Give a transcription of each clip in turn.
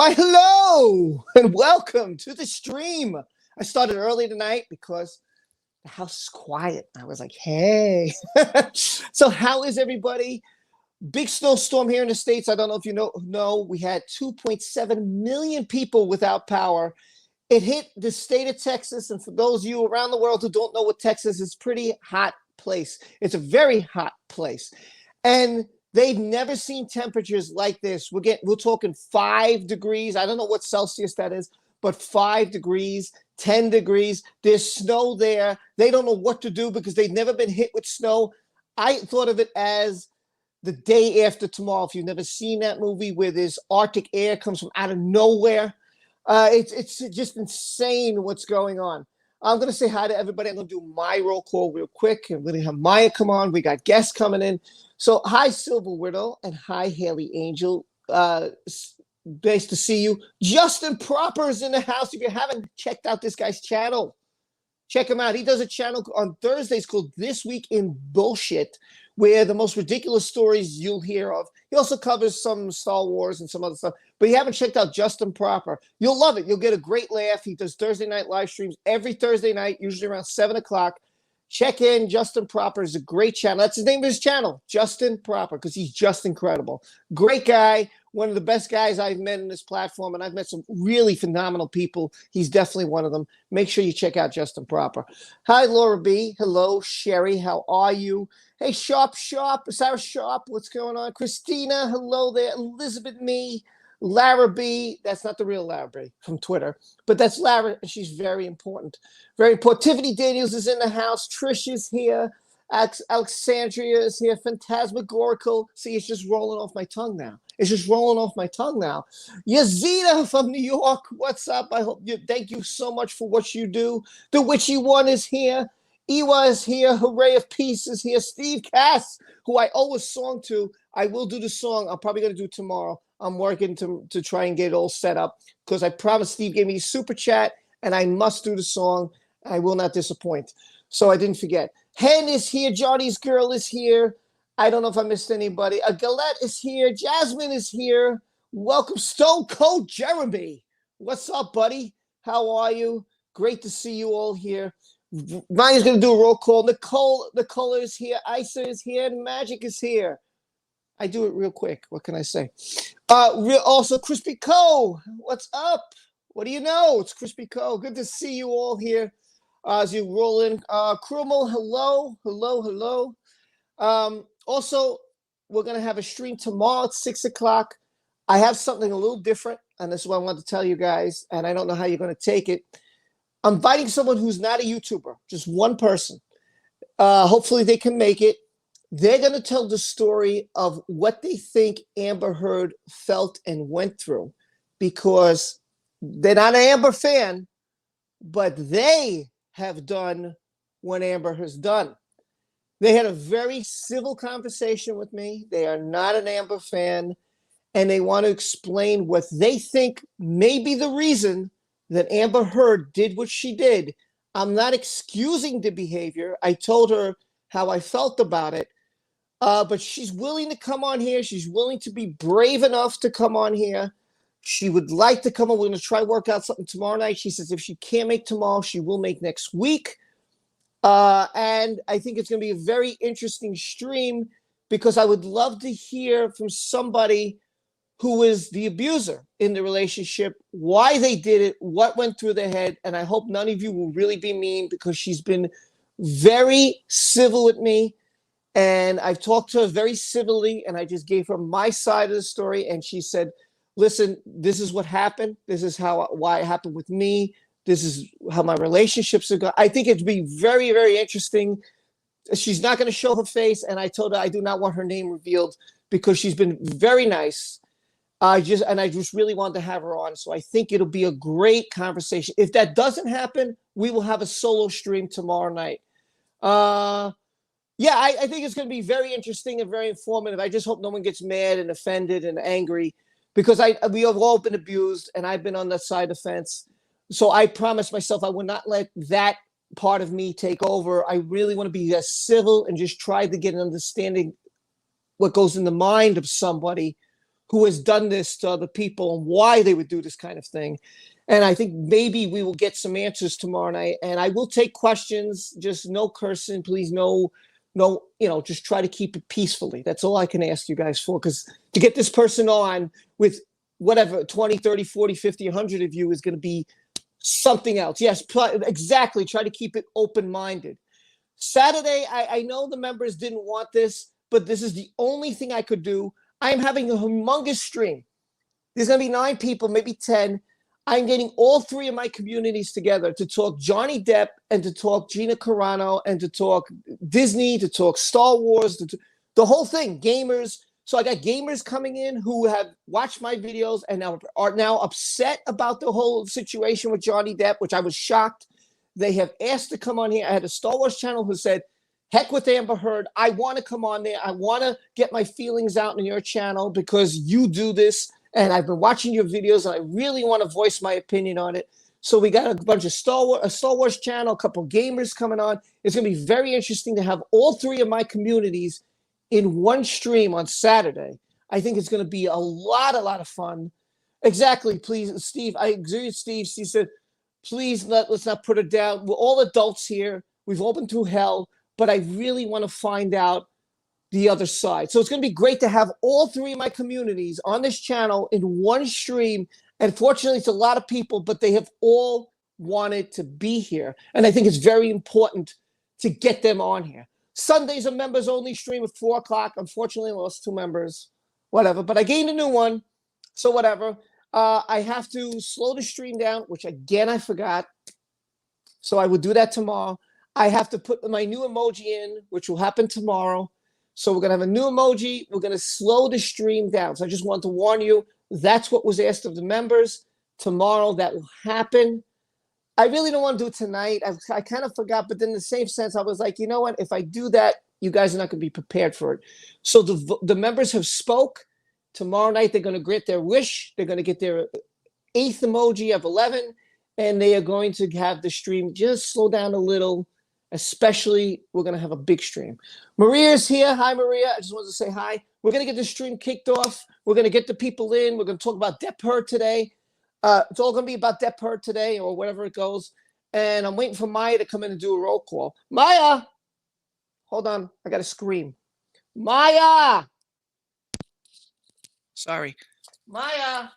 Why, hello, and welcome to the stream. I started early tonight because the house is quiet. I was like, hey. So how is everybody? Big snowstorm here in the States. I don't know if you know, we had 2.7 million people without power. It hit the state of Texas, and for those of you around the world who don't know what Texas is, pretty hot place. It's a very hot place. And they've never seen temperatures like this. We're talking 5 degrees. I don't know what Celsius that is, but 5 degrees, 10 degrees. There's snow there. They don't know what to do because they've never been hit with snow. I thought of it as the day after tomorrow. If you've never seen that movie where this Arctic air comes from out of nowhere, it's just insane what's going on. I'm going to say hi to everybody. I'm going to do my roll call real quick. I'm going to have Maya come on. We got guests coming in. So hi, Silver Widow, and hi, Haley Angel. Nice to see you. Justin Proper's in the house. If you haven't checked out this guy's channel, check him out. He does a channel on Thursdays called This Week in Bullshit, where the most ridiculous stories you'll hear of. He also covers some Star Wars and some other stuff. But you haven't checked out Justin Proper, you'll love it. You'll get a great laugh. He does Thursday night live streams every Thursday night, usually around 7 o'clock. Check in. Justin Proper is a great channel. That's the name of his channel, Justin Proper, because he's just incredible. Great guy. One of the best guys I've met in this platform, and I've met some really phenomenal people. He's definitely one of them. Make sure you check out Justin Proper. Hi, Laura B. Hello, Sherry. How are you? Hey, Sarah Sharp. What's going on? Christina. Hello there. Elizabeth Me. Lara B. That's not the real Lara B from Twitter, but that's Lara, and she's very important. Very important. Tiffany Daniels is in the house. Trish is here. Alexandria is here. Phantasmagorical. See, it's just rolling off my tongue now. Yazida from New York. What's up? I hope you. Thank you so much for what you do. The Witchy One is here. Ewa is here. Hooray of Peace is here. Steve Cass, who I owe a song to. I will do the song. I'm probably going to do it tomorrow. I'm working to try and get it all set up because I promised Steve gave me a super chat and I must do the song. I will not disappoint. So I didn't forget. Hen is here. Johnny's girl is here. I don't know if I missed anybody. Galette is here. Jasmine is here. Welcome, Stone Cold Jeremy. What's up, buddy? How are you? Great to see you all here. Maya's going to do a roll call. Nicole is here. Isa is here. And Magic is here. I do it real quick. What can I say? Also, Crispy Co. What's up? What do you know? It's Crispy Co. Good to see you all here as you roll in. Krumel, hello. Also, we're going to have a stream tomorrow at 6 o'clock. I have something a little different, and this is what I want to tell you guys, and I don't know how you're going to take it. I'm inviting someone who's not a YouTuber, just one person. Hopefully they can make it. They're going to tell the story of what they think Amber Heard felt and went through, because they're not an Amber fan, but they have done what Amber has done. They had a very civil conversation with me. They are not an Amber fan, and they want to explain what they think may be the reason that Amber Heard did what she did. I'm not excusing the behavior. I told her how I felt about it. But she's willing to come on here. She's willing to be brave enough to come on here. She would like to come on. We're going to try to work out something tomorrow night. She says if she can't make tomorrow, she will make next week. And I think it's going to be a very interesting stream because I would love to hear from somebody who is the abuser in the relationship, why they did it, what went through their head. And I hope none of you will really be mean because she's been very civil with me. And I've talked to her very civilly, and I just gave her my side of the story. And she said, listen, this is what happened. This is why it happened with me. This is how my relationships are going. I think it'd be very, very interesting. She's not going to show her face. And I told her I do not want her name revealed because she's been very nice. I just really wanted to have her on. So I think it'll be a great conversation. If that doesn't happen, we will have a solo stream tomorrow night. Yeah, I think it's going to be very interesting and very informative. I just hope no one gets mad and offended and angry because we have all been abused and I've been on that side of the fence. So I promised myself I would not let that part of me take over. I really want to be as civil and just try to get an understanding what goes in the mind of somebody who has done this to other people and why they would do this kind of thing. And I think maybe we will get some answers tomorrow night. And I will take questions, just no cursing, please. No, just try to keep it peacefully. That's all I can ask you guys for. Because to get this person on with whatever, 20, 30, 40, 50, 100 of you is going to be something else. Yes, exactly. Try to keep it open-minded. Saturday, I know the members didn't want this, but this is the only thing I could do. I am having a humongous stream. There's going to be 9 people, maybe 10. I'm getting all 3 of my communities together to talk Johnny Depp and to talk Gina Carano and to talk Disney, to talk Star Wars, the whole thing, gamers. So I got gamers coming in who have watched my videos and are now upset about the whole situation with Johnny Depp, which I was shocked. They have asked to come on here. I had a Star Wars channel who said, heck with Amber Heard. I want to come on there. I want to get my feelings out in your channel because you do this. And I've been watching your videos and I really want to voice my opinion on it. So we got a bunch of Star Wars channel, a couple gamers coming on. It's going to be very interesting to have all 3 of my communities in one stream on Saturday. I think it's going to be a lot of fun. Exactly. Please, Steve. I agree with Steve. Steve said, please let's not put it down. We're all adults here. We've all been through hell, but I really want to find out the other side. So it's going to be great to have all 3 of my communities on this channel in one stream. And fortunately, it's a lot of people, but they have all wanted to be here. And I think it's very important to get them on here. Sunday's a members only stream at 4 o'clock. Unfortunately, I lost 2 members, whatever, but I gained a new one. So whatever. I have to slow the stream down, which again, I forgot. So I will do that tomorrow. I have to put my new emoji in, which will happen tomorrow. So we're going to have a new emoji. We're going to slow the stream down. So I just want to warn you, that's what was asked of the members. Tomorrow that will happen. I really don't want to do it tonight. I kind of forgot, but in the same sense, I was like, you know what? If I do that, you guys are not going to be prepared for it. So the members have spoke. Tomorrow night, they're going to grant their wish. They're going to get their 8th emoji of 11, and they are going to have the stream just slow down a little. Especially, we're going to have a big stream. Maria's here. Hi, Maria. I just wanted to say hi. We're going to get the stream kicked off. We're going to get the people in. We're going to talk about Depp Heard today. It's all going to be about Depp Heard today or whatever it goes. And I'm waiting for Maya to come in and do a roll call. Maya! Hold on. I got to scream. Maya! Sorry. Maya!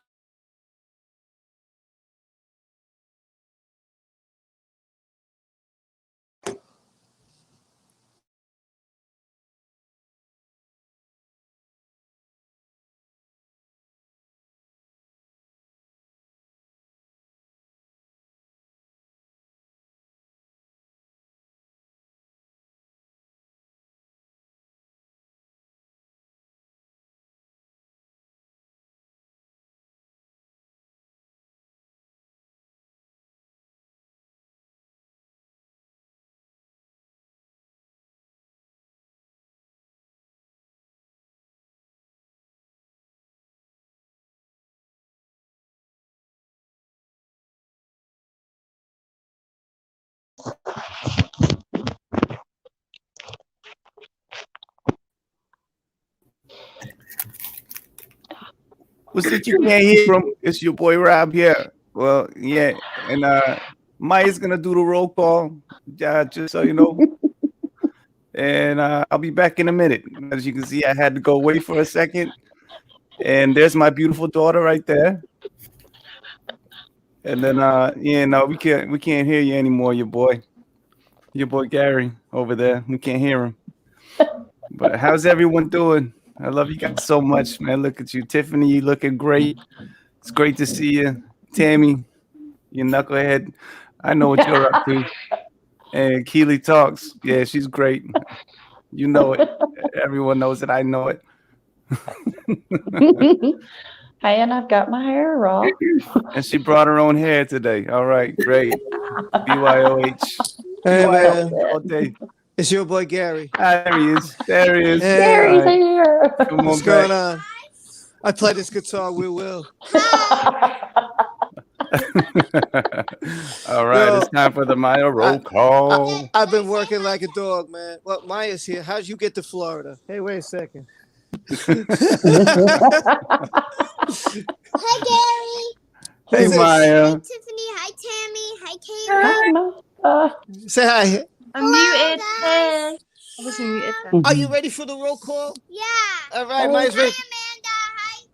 What's it you can't hear from? It's your boy Rob here. Well, yeah, and Maya's gonna do the roll call, just so you know. And I'll be back in a minute. As you can see, I had to go away for a second. And there's my beautiful daughter right there. And then we can't hear you anymore, your boy Gary over there. We can't hear him. But how's everyone doing? I love you guys so much, man. Look at you, Tiffany. You looking great. It's great to see you, Tammy. You knucklehead. I know what you're up to. And Keely talks. Yeah, she's great. You know it. Everyone knows that I know it. Hey, and I've got my hair raw. And she brought her own hair today. All right, great. BYOH. Hey, man. All day. It's your boy Gary. There he is. There he is. Hey. Gary's here. Come What's on going back. on? I play this guitar. We will. All right, Yo, it's time for the Maya roll call. I've been working like a dog, man. Well, Maya's here. How'd you get to Florida? Hey, wait a second. Hi, Gary. Hey, Who's this? Maya. Hi, Tiffany. Hi, Tammy. Hi, Kayla. Say hi. I'm Hello, muted. guys. Hey. I was muted. Are you ready for the roll call? Yeah. All right, Maya's Hi, ready. Amanda. Hi.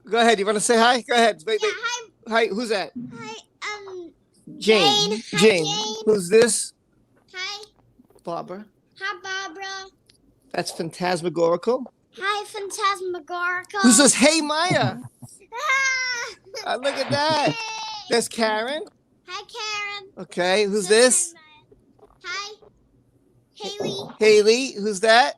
Go ahead. You want to say hi? Go ahead. Wait, Yeah, wait. hi. Hi. Who's that? Hi, Jane. Jane. Hi, Jane. Jane. Who's this? Hi. Barbara. Hi, Barbara. That's phantasmagorical. Hi, Phantasmagorical. Who says, hey, Maya? Ah! Look at that. Hey. There's Karen. Hi, Karen. Okay. Who's Say this? Hi, Haley. Haley. Who's that?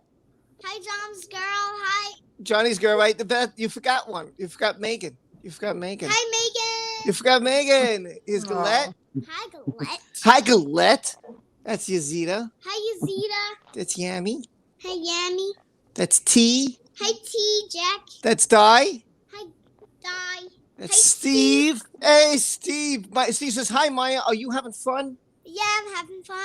Hi, John's girl. Hi. Johnny's girl, right? The best. You forgot one. You forgot Megan. You forgot Megan. Hi, Megan. You forgot Megan. Here's Galette. Hi, Galette. Hi, Galette. That's Yazida. Hi, Yazida. That's Yami. Hi, Yami. That's T. Hi, T. Jack. That's Di. Hi, Di. That's Hi, Steve. Hey, Steve. Steve says, hi, Maya. Are you having fun? Yeah, I'm having fun.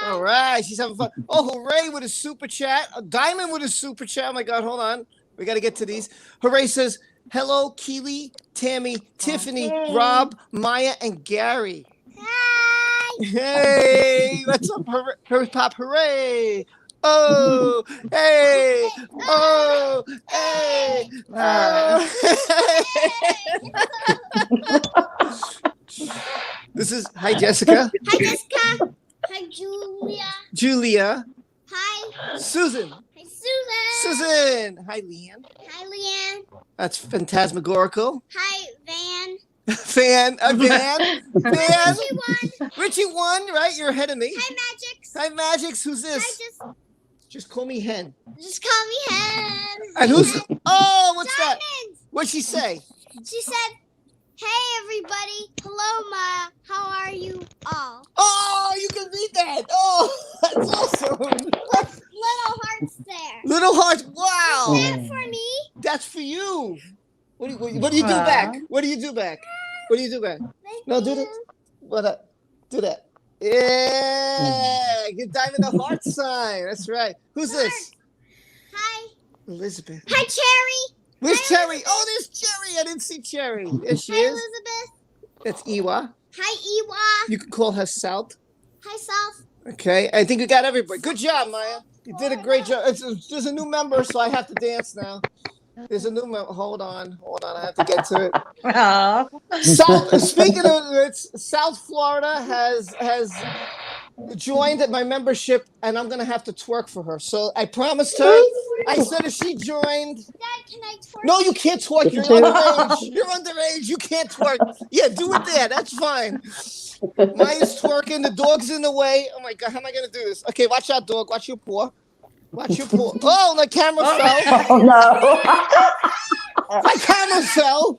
All right. She's having fun. Oh, Hooray with a super chat. A Diamond with a super chat. Oh, my God. Hold on. We got to get to these. Hooray says, hello, Keely, Tammy, Tiffany, Hey. Rob, Maya, and Gary. Hi. Hey, what's up? Hooray, pop, hooray. Oh, hey, oh, hey, oh. This is, hi, Jessica. Hi, Jessica. Hi, Julia. Julia. Hi. Susan. Hi, Susan. Susan. Hi, Leanne. Hi, Leanne. That's phantasmagorical. Hi, Van. Van. Van. Van. Richie won. Richie won, right? You're ahead of me. Hi, Magix. Hi, Magix. Who's Hi, this? Just call me Hen. just call me Hen. And who's? Oh, what's that? Diamond. What'd she say? She said, hey, everybody. Hello, Ma. How are you all? Oh, you can read that. Oh, that's awesome. Little hearts there. Little hearts. Wow. Is that for me? That's for you. What do you do back? What do you do back? What do you do back? Thank No, do you. that. What? Do that. Yeah. Give Diamond a heart sign. That's right. Who's this? Hi. Elizabeth. Hi, Cherry. Where's Hi, Cherry? Elizabeth. Oh, there's Cherry. I didn't see Cherry. There she Hi, is. Elizabeth. That's Iwa. Hi, Ewa. You can call her South. Hi, South. Okay. I think we got everybody. Good job, Maya. You did a great job. There's a new member, so I have to dance now. There's a new member. Hold on. I have to get to it. Aw. Speaking of it, South Florida has joined my membership, and I'm gonna have to twerk for her. So I promised her. I said if she joined. Dad, can I twerk? No, you can't twerk. You're underage. You're underage. You can't twerk. Yeah, do it there. That's fine. Maya's twerking. The dog's in the way. Oh my God, how am I gonna do this? Okay, watch out, dog. Watch your paw. Watch your paw. Oh, the camera fell. Oh no. My camera fell.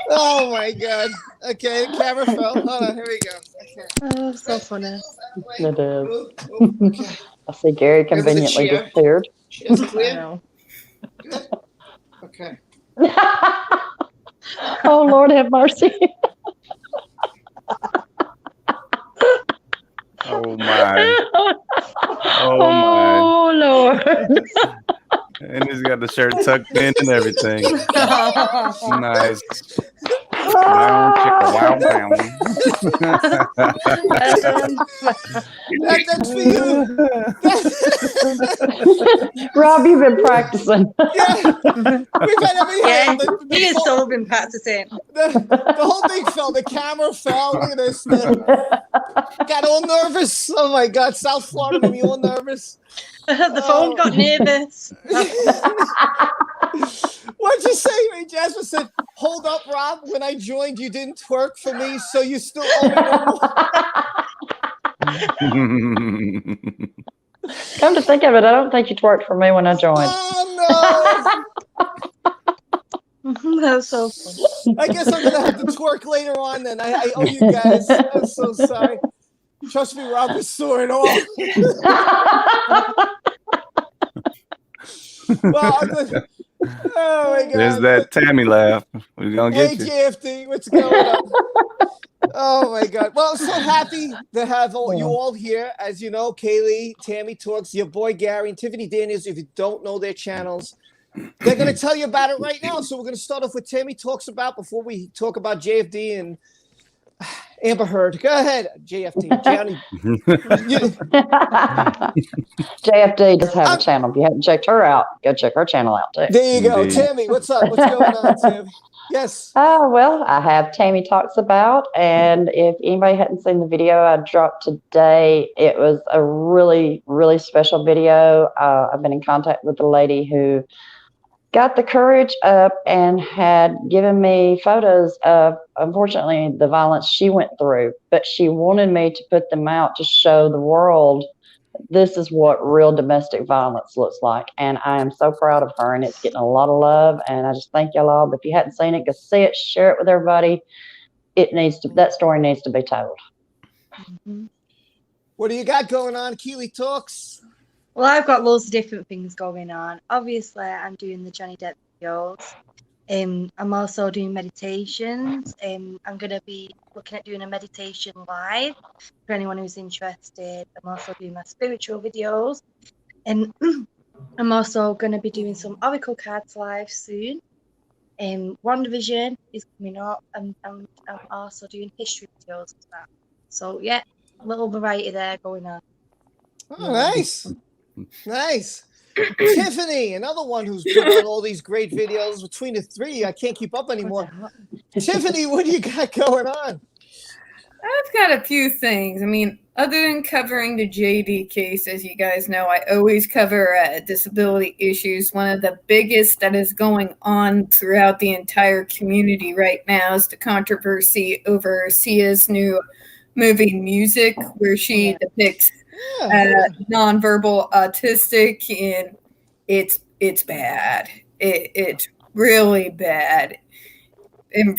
Oh my God. Okay, the camera fell. Hold on, here we go. Okay. Oh, so funny. It is. Okay. I see Gary There's the conveniently chair. disappeared. Chair's I clear. know. Good. Okay. Oh Lord have mercy. Oh my. Oh my. Oh Lord. And he's got the shirt tucked in and everything. Nice. Wow, chicka, wow, wow. That's for you. Rob, you've been practicing. Yeah. We've had every Yeah, the, he has so been practicing. the whole thing fell. The camera fell. Look at this. Got all nervous. Oh my God. South Florida made me all nervous. The phone got nervous. What'd you say? Ray Jasmine said, hold up, Rob. When I joined, you didn't twerk for me, so you still owe me one more. Come to think of it, I don't think you twerked for me when I joined. Oh, That's so funny. no. I guess I'm going to have to twerk later on then. I owe you guys. I'm so sorry. Trust me, Rob was sore and all. Well, oh my God. There's that Tammy laugh. We're gonna Hey, get you. JFD, what's going on? Oh my God. Well, I'm so happy to have you all here. As you know, Kaylee, Tammy Talks, your boy Gary, and Tiffany Daniels. If you don't know their channels, They're going to tell you about it right now. So we're going to start off with Tammy talks about before we talk about JFD and Amber Heard. Go ahead, JFD. Johnny. JFD does have a channel. If you haven't checked her out, go check her channel out too. There you go. Indeed. Tammy, what's up? What's going on, Tammy? Yes. Oh, well, I have Tammy Talks About, and if anybody hadn't seen the video I dropped today, it was a really, really special video. I've been in contact with the lady who got the courage up and had given me photos of, unfortunately, the violence she went through, but she wanted me to put them out to show the world this is what real domestic violence looks like. And I am so proud of her, and it's getting a lot of love. And I just thank y'all all. But if you hadn't seen it, go see it, share it with everybody. That story needs to be told. What do you got going on, Keely Talks? Well, I've got loads of different things going on. Obviously, I'm doing the Johnny Depp videos. I'm also doing meditations. I'm going to be looking at doing a meditation live for anyone who's interested. I'm also doing my spiritual videos. And I'm also going to be doing some Oracle cards live soon. WandaVision is coming up. And I'm also doing history videos as well. So, yeah, a little variety there going on. Oh, nice. Nice. Tiffany, another one who's put out all these great videos. Between the three, I can't keep up anymore. Tiffany, what do you got going on? I've got a few things. I mean, other than covering the JD case, as you guys know, I always cover disability issues. One of the biggest that is going on throughout the entire community right now is the controversy over Sia's new movie Music, where she depicts nonverbal autistic, and it's bad. It's really bad in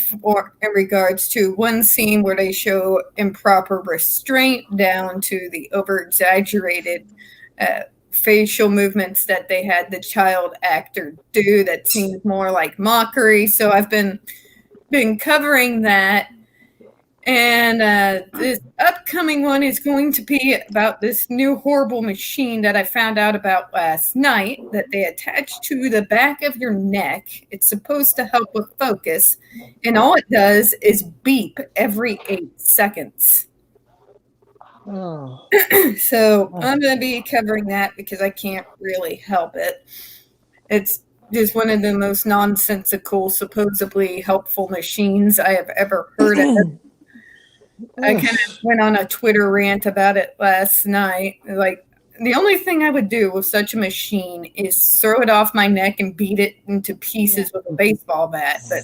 regards to one scene where they show improper restraint down to the over exaggerated facial movements that they had the child actor do that seems more like mockery. So I've been covering that. And this upcoming one is going to be about this new horrible machine that I found out about last night that they attach to the back of your neck. It's supposed to help with focus. And all it does is beep every 8 seconds. Oh. So I'm going to be covering that because I can't really help it. It's just one of the most nonsensical, supposedly helpful machines I have ever heard of. I kind of went on a Twitter rant about it last night. Like, the only thing I would do with such a machine is throw it off my neck and beat it into pieces with a baseball bat. But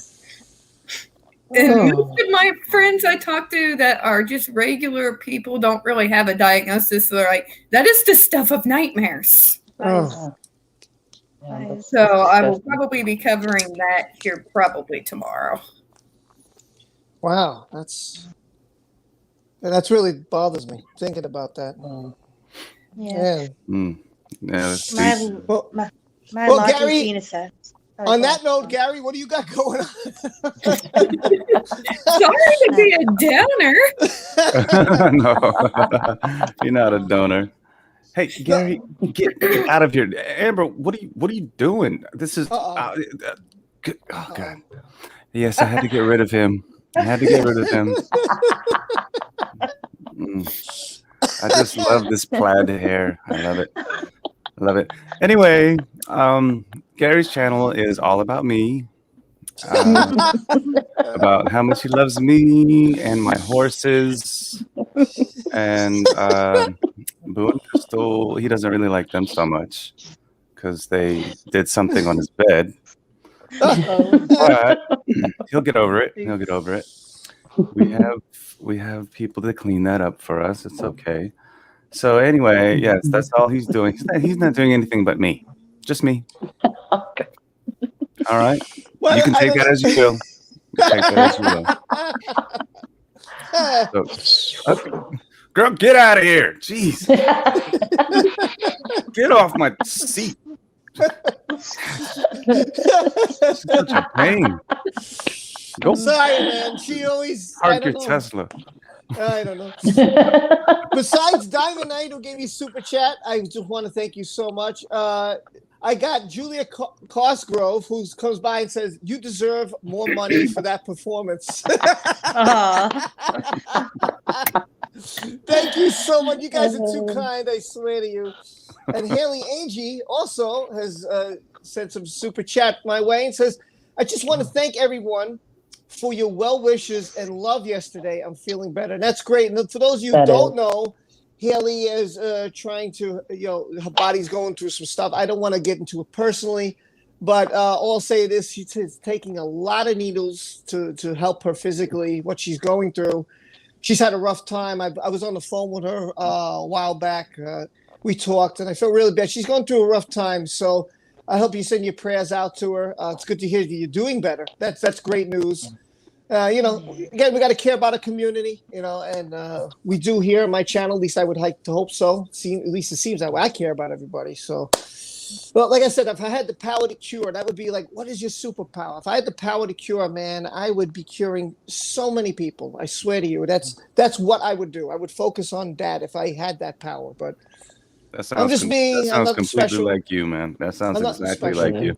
and most of my friends I talk to that are just regular people don't really have a diagnosis. They're like, that is the stuff of nightmares. Oh. So I will probably be covering that here probably tomorrow. Wow, that's really bothers me thinking about that. Yeah. That's My Well, large Gary, penis says. on that note, Gary, what do you got going on? Sorry to be a downer. No, you're not a donor. Hey, Gary, get out of here. Amber, what are you doing? This is oh God. Yes, I had to get rid of him. I just love this plaid hair. I love it. Anyway, Gary's channel is all about me. About how much he loves me and my horses. And Boo and Crystal, he doesn't really like them so much because they did something on his bed. But he'll get over it. We have people to clean that up for us. It's okay. So anyway, yes, that's all he's doing. He's not doing anything but me. Just me. Okay. All right. Well, you can take that as you will. So, okay. Girl, get out of here. Jeez. Get off my seat. Such a pain. Go Sorry, man. She always park your Tesla. I don't know. Besides Diamond Knight, who gave me super chat, I just want to thank you so much. I I got Julia Cosgrove, who comes by and says, "You deserve more money for that performance." Thank you so much. You guys are too kind. I swear to you. And Haley Angie also has sent some super chat my way and says, "I just want to thank everyone for your well wishes and love yesterday. I'm feeling better." And that's great. And for those of you who don't know, Haley is trying to, her body's going through some stuff. I don't want to get into it personally, but all I'll say this: she's taking a lot of needles to help her physically, what she's going through. She's had a rough time. I was on the phone with her a while back. We talked, and I feel really bad. She's going through a rough time, so I hope you send your prayers out to her. It's good to hear that you're doing better. That's great news. Again, we got to care about our community, and we do here on my channel. At least I would like to hope so. At least it seems that way. I care about everybody. So, well, like I said, if I had the power to cure, that would be like, what is your superpower? If I had the power to cure, man, I would be curing so many people. I swear to you, that's what I would do. I would focus on that if I had that power. But I'm just me. That sounds completely special. Like you, man. That sounds exactly like you.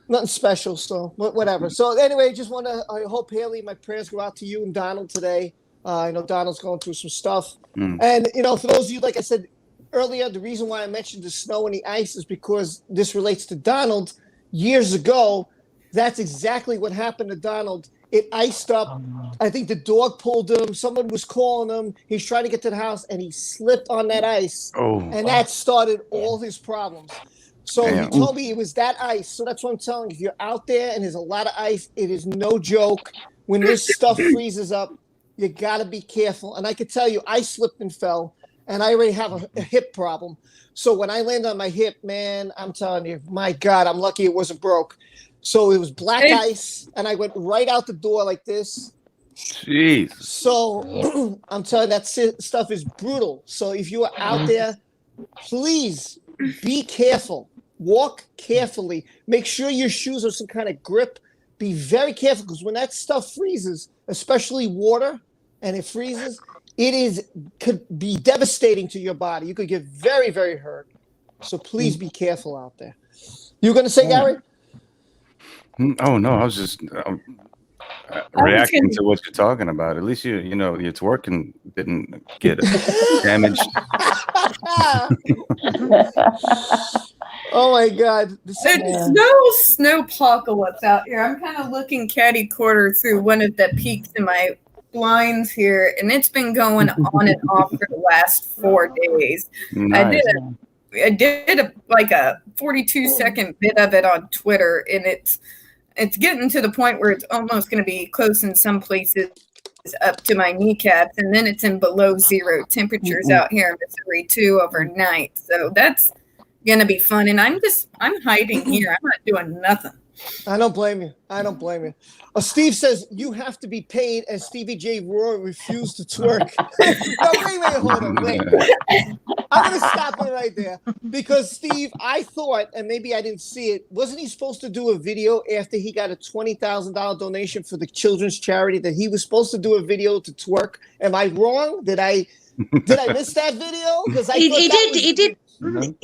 Nothing special, so whatever. So anyway, I hope, Haley, my prayers go out to you and Donald today. I know Donald's going through some stuff. And, for those of you, like I said earlier, the reason why I mentioned the snow and the ice is because this relates to Donald. Years ago, that's exactly what happened to Donald. It iced up. I think the dog pulled him. Someone was calling him. He's trying to get to the house, and he slipped on that ice. And that started all his problems. So he told me it was that ice. So that's what I'm telling you. If you're out there and there's a lot of ice, it is no joke. When this stuff freezes up, you got to be careful. And I could tell you, I slipped and fell, and I already have a hip problem. So when I landed on my hip, man, I'm telling you, my God, I'm lucky it wasn't broke. So it was black ice, and I went right out the door like this. Jeez. So I'm telling you, that stuff is brutal. So if you are out there, please be careful. Walk carefully. Make sure your shoes have some kind of grip. Be very careful, because when that stuff freezes, especially water, and it freezes, could be devastating to your body. You could get very, very hurt. So please be careful out there. You going to say, Gary? Oh no, I was just reacting to what you're talking about. At least your twerking didn't get damaged. Oh my God! There's no snowpocalypse out here. I'm kind of looking catty corner through one of the peaks in my blinds here, and it's been going on and off for the last 4 days. Nice. I did a 42-second bit of it on Twitter, and it's getting to the point where it's almost going to be close in some places up to my kneecaps, and then it's in below zero temperatures out here in Missouri too overnight. So that's gonna be fun, and I'm hiding here. I'm not doing nothing. I don't blame you. Steve says you have to be paid, as Stevie J. Roy refused to twerk. No, hold on, wait. I'm going to stop it right there, because Steve, I thought, and maybe I didn't see it, wasn't he supposed to do a video after he got a $20,000 donation for the children's charity, that he was supposed to do a video to twerk? Am I wrong? Did I miss that video? Because He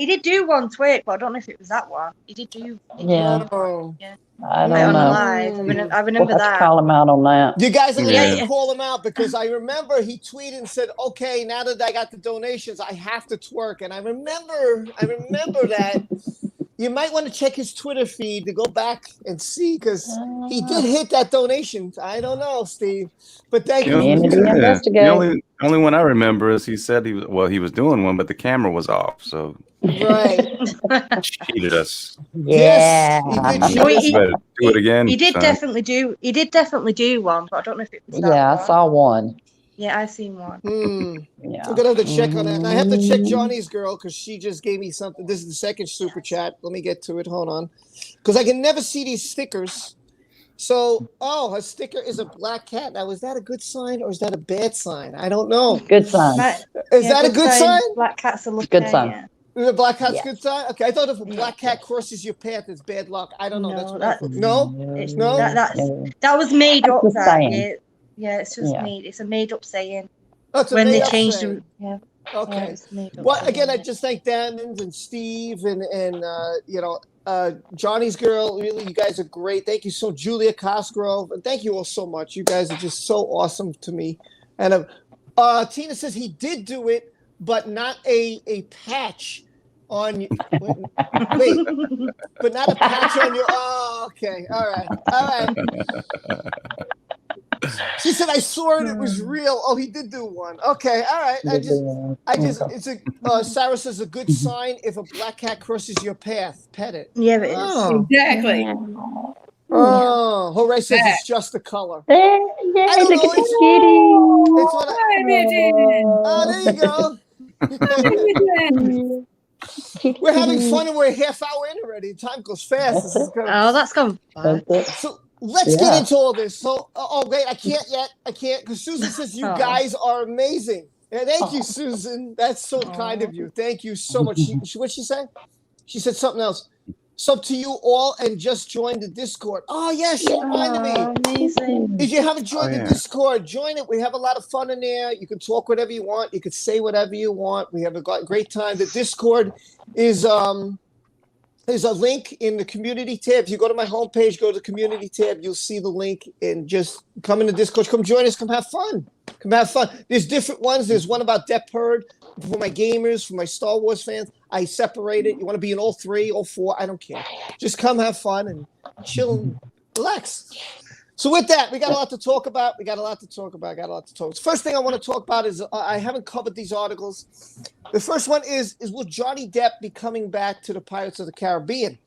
did do one twerk, but I don't know if it was that one. He did do. Yeah. Yeah. I don't know. Live. I remember We'll have to call him out on that. You guys are going to have to call him out, because I remember he tweeted and said, "Okay, now that I got the donations, I have to twerk." And I remember that. You might want to check his Twitter feed to go back and see, because he did hit that donation. I don't know, Steve, but thank you. The only one I remember is he said he was doing one, but the camera was off. So right, cheated us. Yeah, yes, he did. Do it again. He did definitely do one, but I don't know if it was that I one. saw one. Yeah, I seen one. Yeah. I'm gonna have to check on that. And I have to check Johnny's girl, because she just gave me something. This is the second super chat. Let me get to it. Hold on, because I can never see these stickers. So, her sticker is a black cat. Now, is that a good sign or is that a bad sign? I don't know. Good sign. Is that a good sign? Black cats are looking. Good sign. The black cat's good sign. Okay, I thought if a black cat crosses your path, it's bad luck. I don't know. No, that was made up. Yeah, it's just made. It's a made up saying. Oh, when they changed them. Yeah. Okay. Yeah, well, again, I just thank Damons and Steve and Johnny's girl, really, you guys are great. Thank you so, Julia Cosgrove, and thank you all so much. You guys are just so awesome to me. And Tina says he did do it, but not a patch on you. Wait, but not a patch on your. Oh, okay, all right. She said I saw it. It was real. Oh, he did do one. Okay, all right. It's a. Sarah says a good sign if a black cat crosses your path. Pet it. Yeah, it is. Oh. Exactly. Oh, Jorge says it's just the color. Yay, I don't look know, at the It's what Hi, Pigeon. Oh, there you go. kitty. We're having fun and we're a half hour in already. Time goes fast. This is good. Oh, that's gone fast. That's it. So let's Yeah. get into all this. So, wait, I can't yet. I can't because Susan says you guys are amazing. Yeah, thank you, Susan. That's so kind of you. Thank you so much. What'd she say? She said something else. So to you all, and just joined the Discord. Oh, yeah, she reminded me. Amazing. If you haven't joined the Discord, join it. We have a lot of fun in there. You can talk whatever you want. You can say whatever you want. We have a great time. The Discord is there's a link in the community tab. If you go to my homepage, go to the community tab, you'll see the link, and just come in the Discord. Come join us. Come have fun. Come have fun. There's different ones. There's one about Depp Heard for my gamers, for my Star Wars fans. I separate it. You want to be in all 3, all 4, I don't care. Just come have fun and chill and relax. So with that, we got a lot to talk about. The first thing I want to talk about is I haven't covered these articles. The first one is will Johnny Depp be coming back to the Pirates of the Caribbean?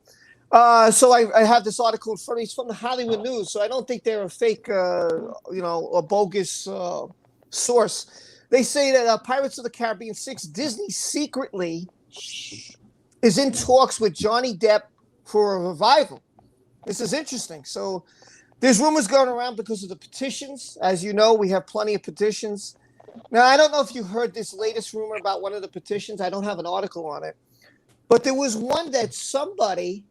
So I have this article in front of me. It's from the Hollywood News, so I don't think they're a fake, a bogus source. They say that Pirates of the Caribbean 6, Disney secretly is in talks with Johnny Depp for a revival. This is interesting. So there's rumors going around because of the petitions. As you know, we have plenty of petitions. Now, I don't know if you heard this latest rumor about one of the petitions. I don't have an article on it. But there was one that somebody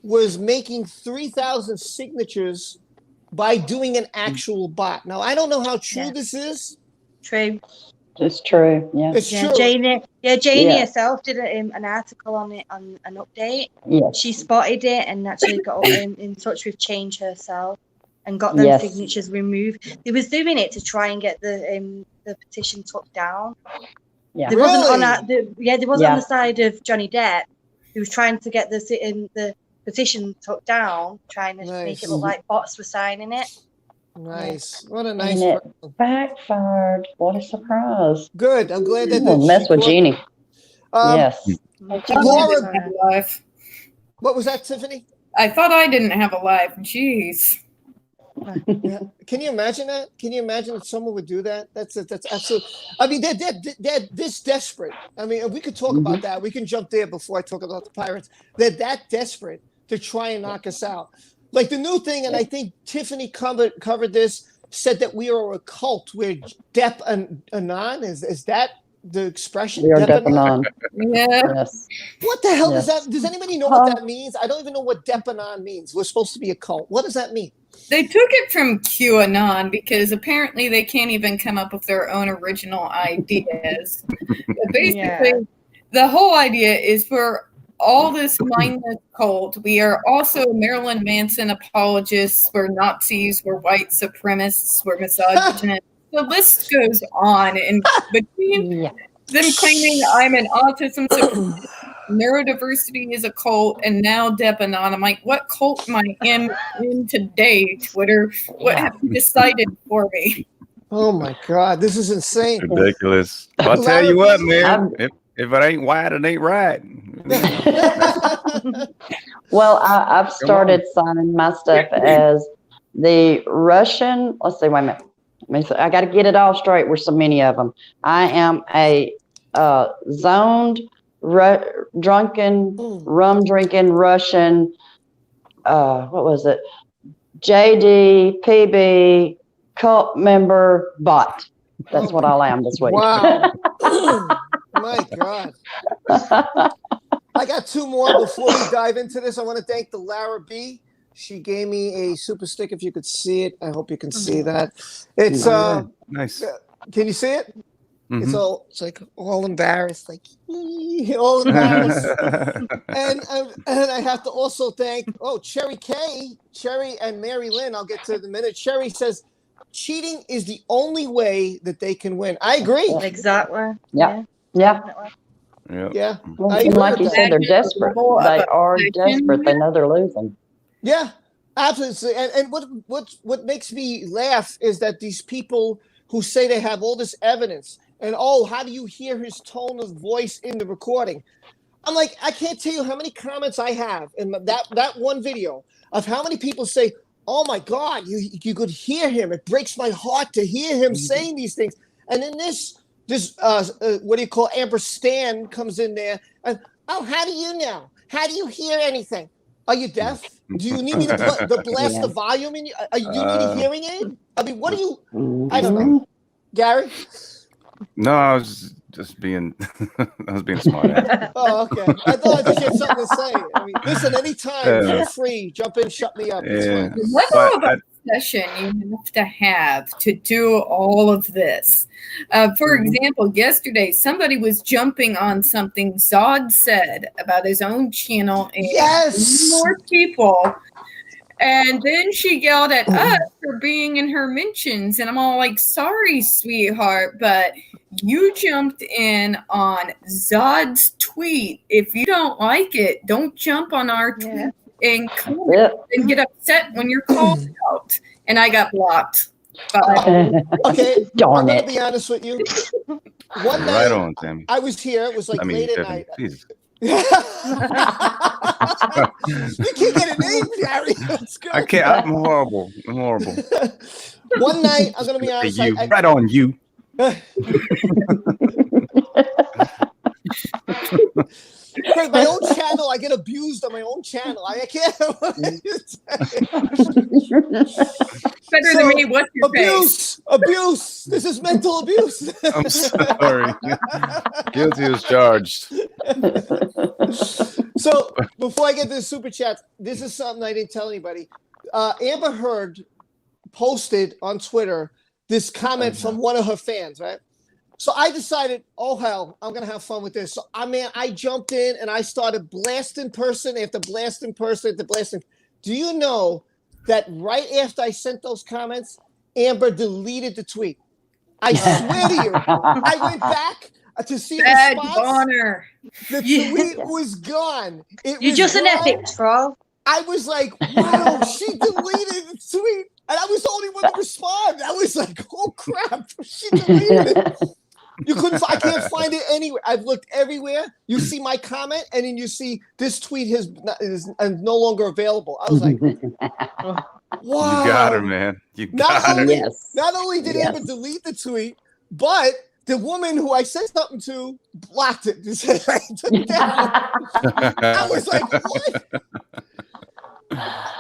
was making 3,000 signatures by doing an actual bot. Now, I don't know how true this is. True. It's true. Yeah. It's true. Janie Yeah. herself did an article on it, on an update. Yeah. She spotted it and actually got in touch with Change herself and got them Yes. signatures removed. They was doing it to try and get the petition took down. Yeah. They wasn't Really? on they wasn't on the side of Johnny Depp. He was trying to get the petition took down, trying to make it look like bots were signing it. Nice. What a nice And it person. backfired. What a surprise. Good. I'm glad that Don't mess with Jeannie. Yes. Laura, Life. what was that, Tiffany? I thought I didn't have a life. Jeez. Yeah. Can you imagine that? Can you imagine that someone would do that? That's absolute. I mean, they're this desperate. I mean, we could talk about that. We can jump there before I talk about the Pirates. They're that desperate to try and knock us out. Like the new thing, and I think Tiffany covered this, said that we are a cult. We're Depp and Anon. Is that the expression? We are Depp and Anon. Yeah. Yes. What the hell Yes. does that? Does anybody know what that means? I don't even know what Depp and Anon means. We're supposed to be a cult. What does that mean? They took it from QAnon because apparently they can't even come up with their own original ideas. But basically, the whole idea is for all this mindless cult. We are also Marilyn Manson apologists. We're Nazis. We're white supremacists. We're misogynists. The list goes on. And between them claiming I'm an autism supporter, neurodiversity is a cult, and now Depp Anon. I'm like, what cult am I in today, Twitter? What have you decided for me? Oh my God, this is insane. Ridiculous. I'll tell you what, man. If it ain't white, it ain't right. Well, I've started signing my stuff as the Russian. Let's see. Wait a minute. I got to get it all straight. With so many of them. I am a zoned, drunken, rum drinking Russian. What was it? JD, PB, cult member, bot. That's what I am this week. Wow. My God. I got 2 more before we dive into this. I want to thank the Lara B. She gave me a super stick. If you could see it, I hope you can see that. It's nice. Can you see it? It's like all embarrassed, like all embarrassed. and I have to also thank Cherry and Mary Lynn. I'll get to it in a minute. Cherry says cheating is the only way that they can win. I agree. Exactly. Yeah. Yeah. And like you said, they're desperate. They are desperate. They know they're losing. Yeah, absolutely. And what makes me laugh is that these people who say they have all this evidence and how do you hear his tone of voice in the recording? I'm like, I can't tell you how many comments I have in that one video of how many people say, "Oh my God, you could hear him. It breaks my heart to hear him saying these things." And then this what do you call Amber Stan comes in there and how do you know? How do you hear anything? Are you deaf? Do you need me to blast the volume in you? Do you need a hearing aid? I mean, what do you? I don't know, Gary. No, I was just being smart. Oh, okay. I thought I just had something to say. I mean, listen, anytime, feel free, jump in, shut me up. Yeah. What all the session you have to do all of this? For example, yesterday somebody was jumping on something Zod said about his own channel and more people. And then she yelled at us for being in her mentions. And I'm all like, sorry, sweetheart, but you jumped in on Zod's tweet. If you don't like it, don't jump on our tweet and comment and get upset when you're called out. And I got blocked. Okay, darn I'm going it. to be honest with you. One night, Right on, Tammy. I was here. It was like late at night. Please. You can't get a name, Gary. I can't. I'm horrible. One night, I'm going to be honest. Right on you. My own channel, I get abused on my own channel. I can't. Better than me. What's your face? Abuse. This is mental abuse. I'm sorry. Guilty as charged. So before I get to the super chats, this is something I didn't tell anybody. Amber Heard posted on Twitter this comment from one of her fans, right? So I decided, oh hell, I'm gonna have fun with this. So I jumped in and I started blasting person after blasting person after blasting. Do you know that right after I sent those comments, Amber deleted the tweet? I swear to you, I went back to see the response. Honor. The tweet was gone. You're just an epic troll. I was like, wow, she deleted the tweet. And I was the only one to respond. I was like, oh crap, she deleted it. I can't find it anywhere. I've looked everywhere. You see my comment, and then you see this tweet is no longer available. I was like, wow. You got her, man. You got her. Not only did Amber delete the tweet, but the woman who I said something to blocked it. I was like, what?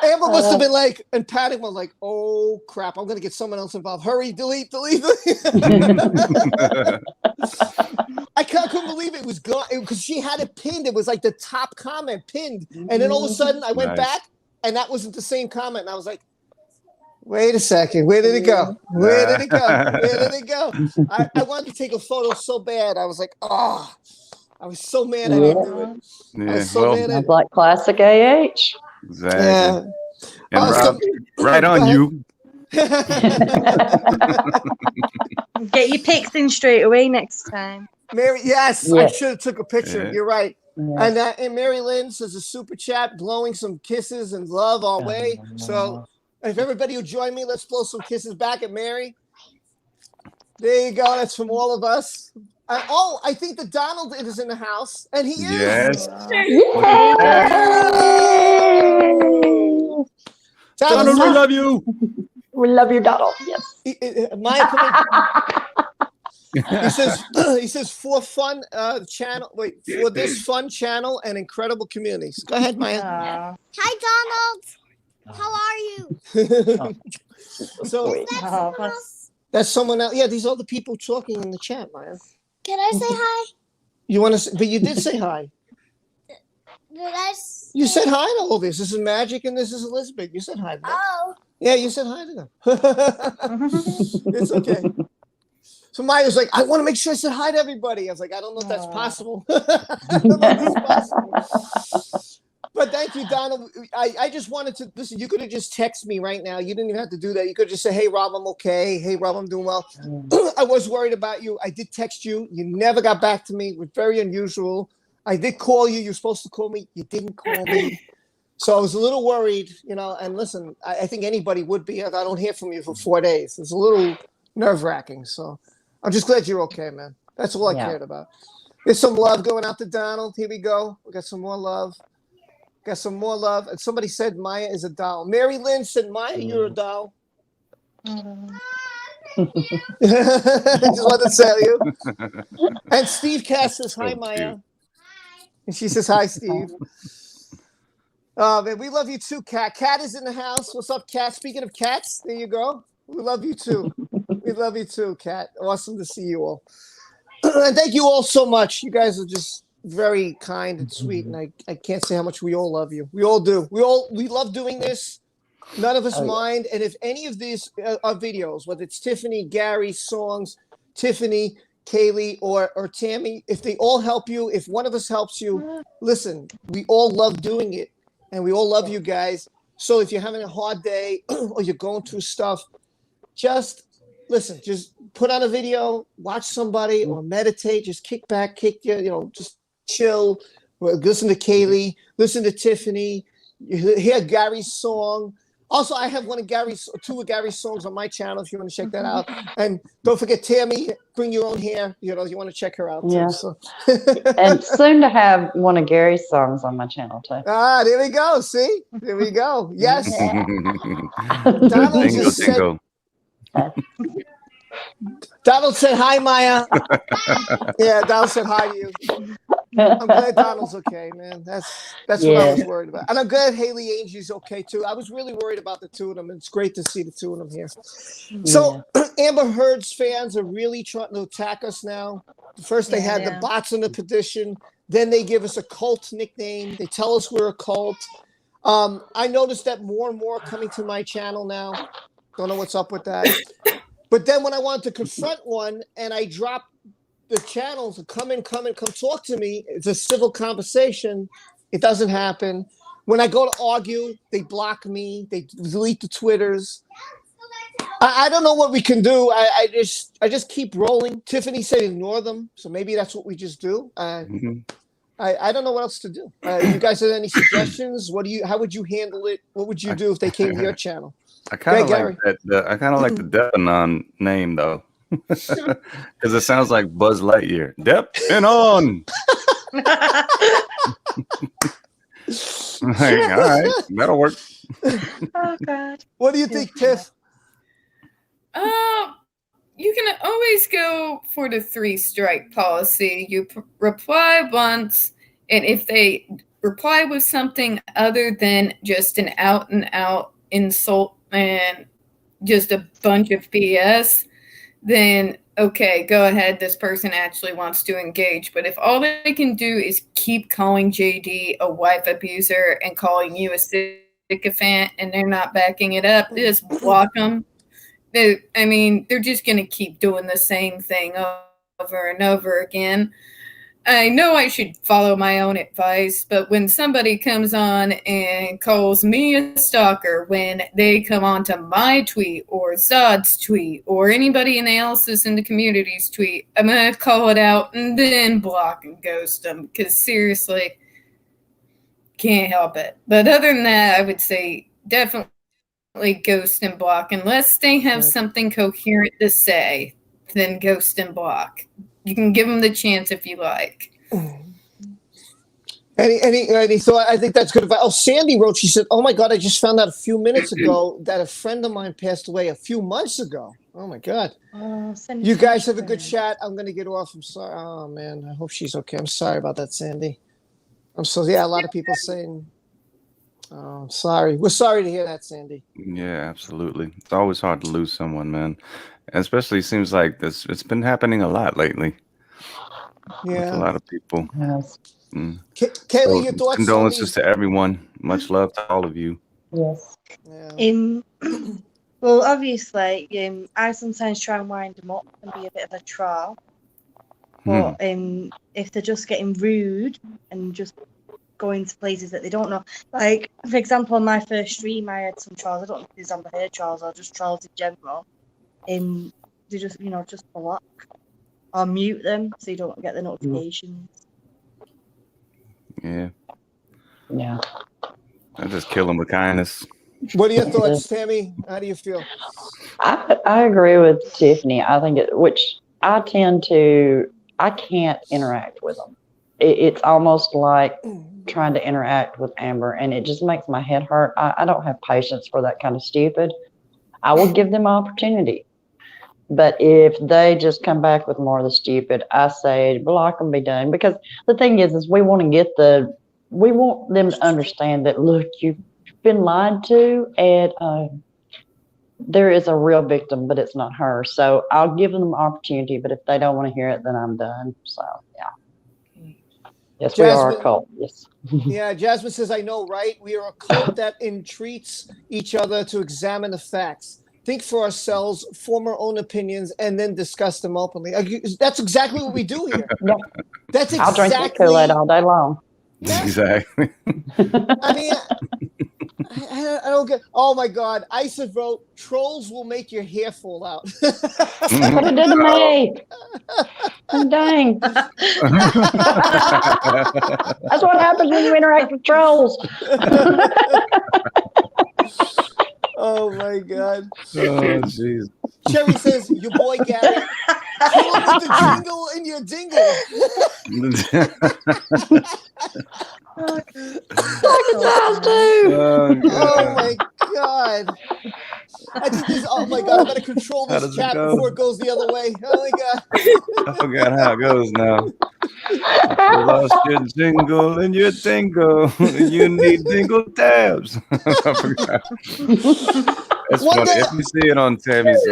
Amber must have been like, and Patty was like, oh crap, I'm gonna get someone else involved. Hurry, delete. I couldn't believe it was gone because she had it pinned. It was like the top comment pinned. And then all of a sudden I went back and that wasn't the same comment. And I was like, wait a second, where did it go? Where did it go? I wanted to take a photo so bad. I was like, oh, I was so mad I didn't do it. Yeah, I was so mad Sounds like classic AH. Exactly. Yeah. And right on you. Get your pics in straight away next time. Mary, yes. I should have took a picture. Yeah. You're right. Yeah. And Mary Lynn says a super chat, blowing some kisses and love our way. So if everybody will join me, let's blow some kisses back at Mary. There you go. That's from all of us. I think that Donald is in the house, and he is. Yes. Donald, we love you. We love you, Donald. Yes. He says for fun channel. Wait, for this fun channel and incredible communities. Go ahead, Maya. Hi, Donald. How are you? So that's someone else. Yeah, these are the people talking in the chat, Maya. Can I say hi? You want to? But you did say hi. You said hi to all this. This is Magic and this is Elizabeth. You said hi to them. Oh. Yeah, you said hi to them. It's okay. So Maya was like, I want to make sure I said hi to everybody. I was like, I don't know if that's possible. I don't know if that's possible. But thank you, Donald. I just wanted to listen. You could have just texted me right now. You didn't even have to do that. You could just say, hey, Rob, I'm okay. Hey, Rob, I'm doing well. I was worried about you. I did text you. You never got back to me. It was very unusual. I did call you. You're supposed to call me. You didn't call me. So I was a little worried, you know, and listen, I think anybody would be if I don't hear from you for 4 days. It's a little nerve-wracking. So I'm just glad you're okay, man. That's all I cared about. There's some love going out to Donald. Here we go. We got some more love. Got some more love. And somebody said Maya is a doll. Mary Lynn said, Maya, you're a doll. Just wanted to tell you. And Steve Cass says, hi, Maya. And she says, hi, Steve. Oh, man, we love you too, Kat. Kat is in the house. What's up, Kat? Speaking of cats, there you go. We love you too. We love you too, Kat. Awesome to see you all. And thank you all so much. You guys are just very kind and sweet, and I can't say how much we all love you. We all do. We love doing this. None of us mind. And if any of these are videos, whether it's Tiffany, Gary, songs, Tiffany, Kaylee, or Tammy, if they all help you, if one of us helps you, listen, we all love doing it. And we all love you guys. So if you're having a hard day or you're going through stuff, just listen, just put on a video, watch somebody or meditate, just kick back, just chill, listen to Kaylee, listen to Tiffany, hear Gary's song. Also, I have two of Gary's songs on my channel if you want to check that out. And don't forget, Tammy, bring your own hair. You know, you want to check her out. Yeah. Too, so. And soon to have one of Gary's songs on my channel too. Ah, there we go. See? There we go. Yes. Donald said hi, Maya. Yeah, Donald said hi to you. I'm glad Donald's okay, man. That's what I was worried about. And I'm glad Haley Angie's okay too. I was really worried about the two of them. It's great to see the two of them here. So Amber Heard's fans are really trying to attack us now. First they had the bots in the petition. Then they give us a cult nickname. They tell us we're a cult. I noticed that more and more coming to my channel now. Don't know what's up with that. But then when I wanted to confront one and I dropped the channels to come talk to me, it's a civil conversation. It doesn't happen. When I go to argue, they block me. They delete the Twitters. I don't know what we can do. I just keep rolling. Tiffany said ignore them. So maybe that's what we just do. I don't know what else to do. You guys have any suggestions? How would you handle it? What would you do if they came to your channel? I kind of like that. I kind of like the Depp name though, because it sounds like Buzz Lightyear. Depp and on. Like, all right, that'll work. Oh God. What do you think, Tiff? You can always go for the 3-strike policy. You reply once, and if they reply with something other than just an out-and-out insult and just a bunch of BS, then okay, go ahead. This person actually wants to engage. But if all they can do is keep calling JD a wife abuser and calling you a sycophant and they're not backing it up, just block them. They're just going to keep doing the same thing over and over again. I know I should follow my own advice, but when somebody comes on and calls me a stalker, when they come onto my tweet or Zod's tweet or anybody else's in the community's tweet, I'm going to call it out and then block and ghost them because seriously, can't help it. But other than that, I would say definitely ghost and block unless they have something coherent to say, then ghost and block. You can give them the chance if you like. Any so I think that's good advice. Oh, Sandy wrote, she said, oh my God, I just found out a few minutes ago that a friend of mine passed away a few months ago. Oh my God. You guys have a good chat. I'm going to get off. I'm sorry. Oh man, I hope she's okay. I'm sorry about that, Sandy. A lot of people saying, oh, I'm sorry. We're sorry to hear that, Sandy. Yeah, absolutely. It's always hard to lose someone, man. Especially seems like this. It's been happening a lot lately. Yeah, with a lot of people. Yes. Kaylee, your thoughts? Condolences to everyone. Much love to all of you. Yes. Yeah. Well, obviously, I sometimes try and wind them up and be a bit of a troll. But if they're just getting rude and just going to places that they don't know, like for example, on my first stream, I had some trolls. I don't know if these Amber Heard trolls or just trolls in general. They just just block or mute them so you don't get the notifications. Yeah. Yeah. I just kill them with kindness. What are your thoughts, Tammy? How do you feel? I agree with Tiffany. I think I can't interact with them. It's almost like trying to interact with Amber, and it just makes my head hurt. I don't have patience for that kind of stupid. I will give them opportunity. But if they just come back with more of the stupid, I say block them, be done. Because the thing is we want them to understand that, look, you've been lied to, and there is a real victim, but it's not her. So I'll give them opportunity, but if they don't want to hear it, then I'm done. So, yeah. Yes, we are a cult. Yes. Yeah, Jasmine says, I know, right? We are a cult that entreats each other to examine the facts, think for ourselves, form our own opinions, and then discuss them openly. That's exactly what we do here. Yeah. That's exactly. I'll drink that Kool-Aid all day long. Yeah. Exactly. I mean, I don't get. Oh my God! Isa wrote, "Trolls will make your hair fall out." That's what it did to me. Dang. That's what happens when you interact with trolls. Oh my God. Oh, jeez. Cherry says, your boy Gary, kill him with the jingle in your dingle. Oh my God. I think this, oh my God, I gotta control this chat before it goes the other way. Oh my God. I forgot how it goes now. You lost your jingle and your dingle. You need dingle tabs. I forgot. That's funny. If you see it on Tammy's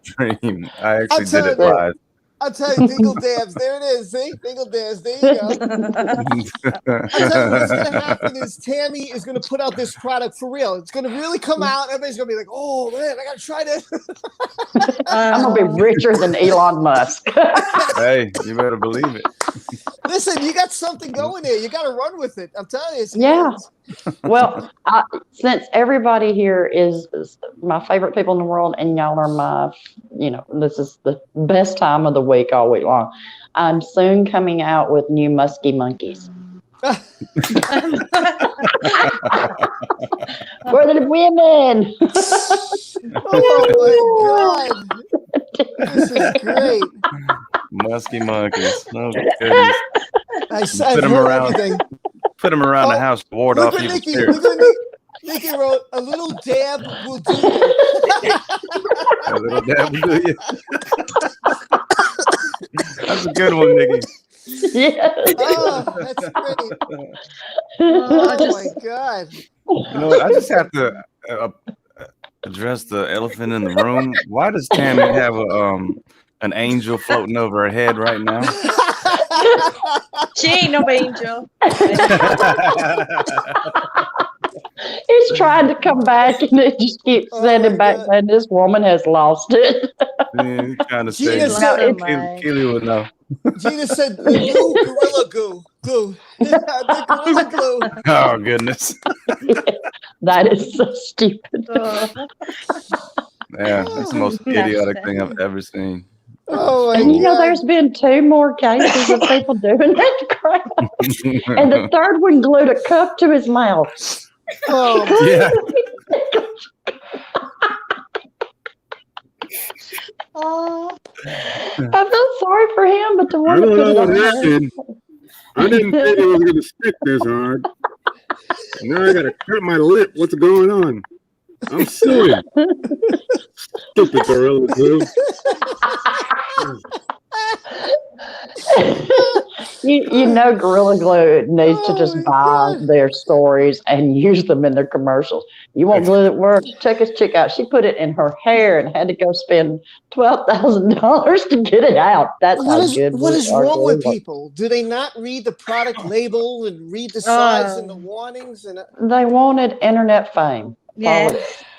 stream, I actually did it live. I'll tell you, dingle dabs. There it is. See? Dingle dabs. There you go. I'll tell you what's going to happen is Tammy is going to put out this product for real. It's going to really come out. Everybody's going to be like, oh, man, I got to try this. I'm going to be richer than Elon Musk. Hey, you better believe it. Listen, you got something going there. You got to run with it. I'm telling you. Yeah. Well, since everybody here is my favorite people in the world, and y'all are my, this is the best time of the week all week long. I'm soon coming out with new musky monkeys. For the women. Oh my God. This is great. Musky monkeys. Oh, goodness. I've heard everything. Put them around the house to ward off evil spirits. Nikki wrote, a little dab will do you. A little dab will do you. That's a good one, Nikki. Yeah. Oh, that's great. Oh, my God. You know what? I just have to address the elephant in the room. Why does Tammy have an angel floating over her head right now? She ain't no angel. He's trying to come back, and it just keeps sending back, and this woman has lost it. Yeah, he's trying to say Keely would know. Gina said, gorilla goo. The gorilla glue. Oh, goodness. That is so stupid. Yeah, that's the most idiotic thing I've ever seen. Oh, and there's been 2 more cases of people doing that crap. And the third one glued a cup to his mouth. Oh, yeah. Oh. I feel sorry for him, but the one I don't know what happened. I didn't think it was going to stick this hard. Now I got to cut my lip. What's going on? I'm suing. Stupid gorilla glue. You know, Gorilla Glue needs to just buy their stories and use them in their commercials. You want glue that works? Check this chick out. She put it in her hair and had to go spend $12,000 to get it out. That's how good. What is wrong with people? Do they not read the product label and read the sides and the warnings? And they wanted internet fame. Yeah.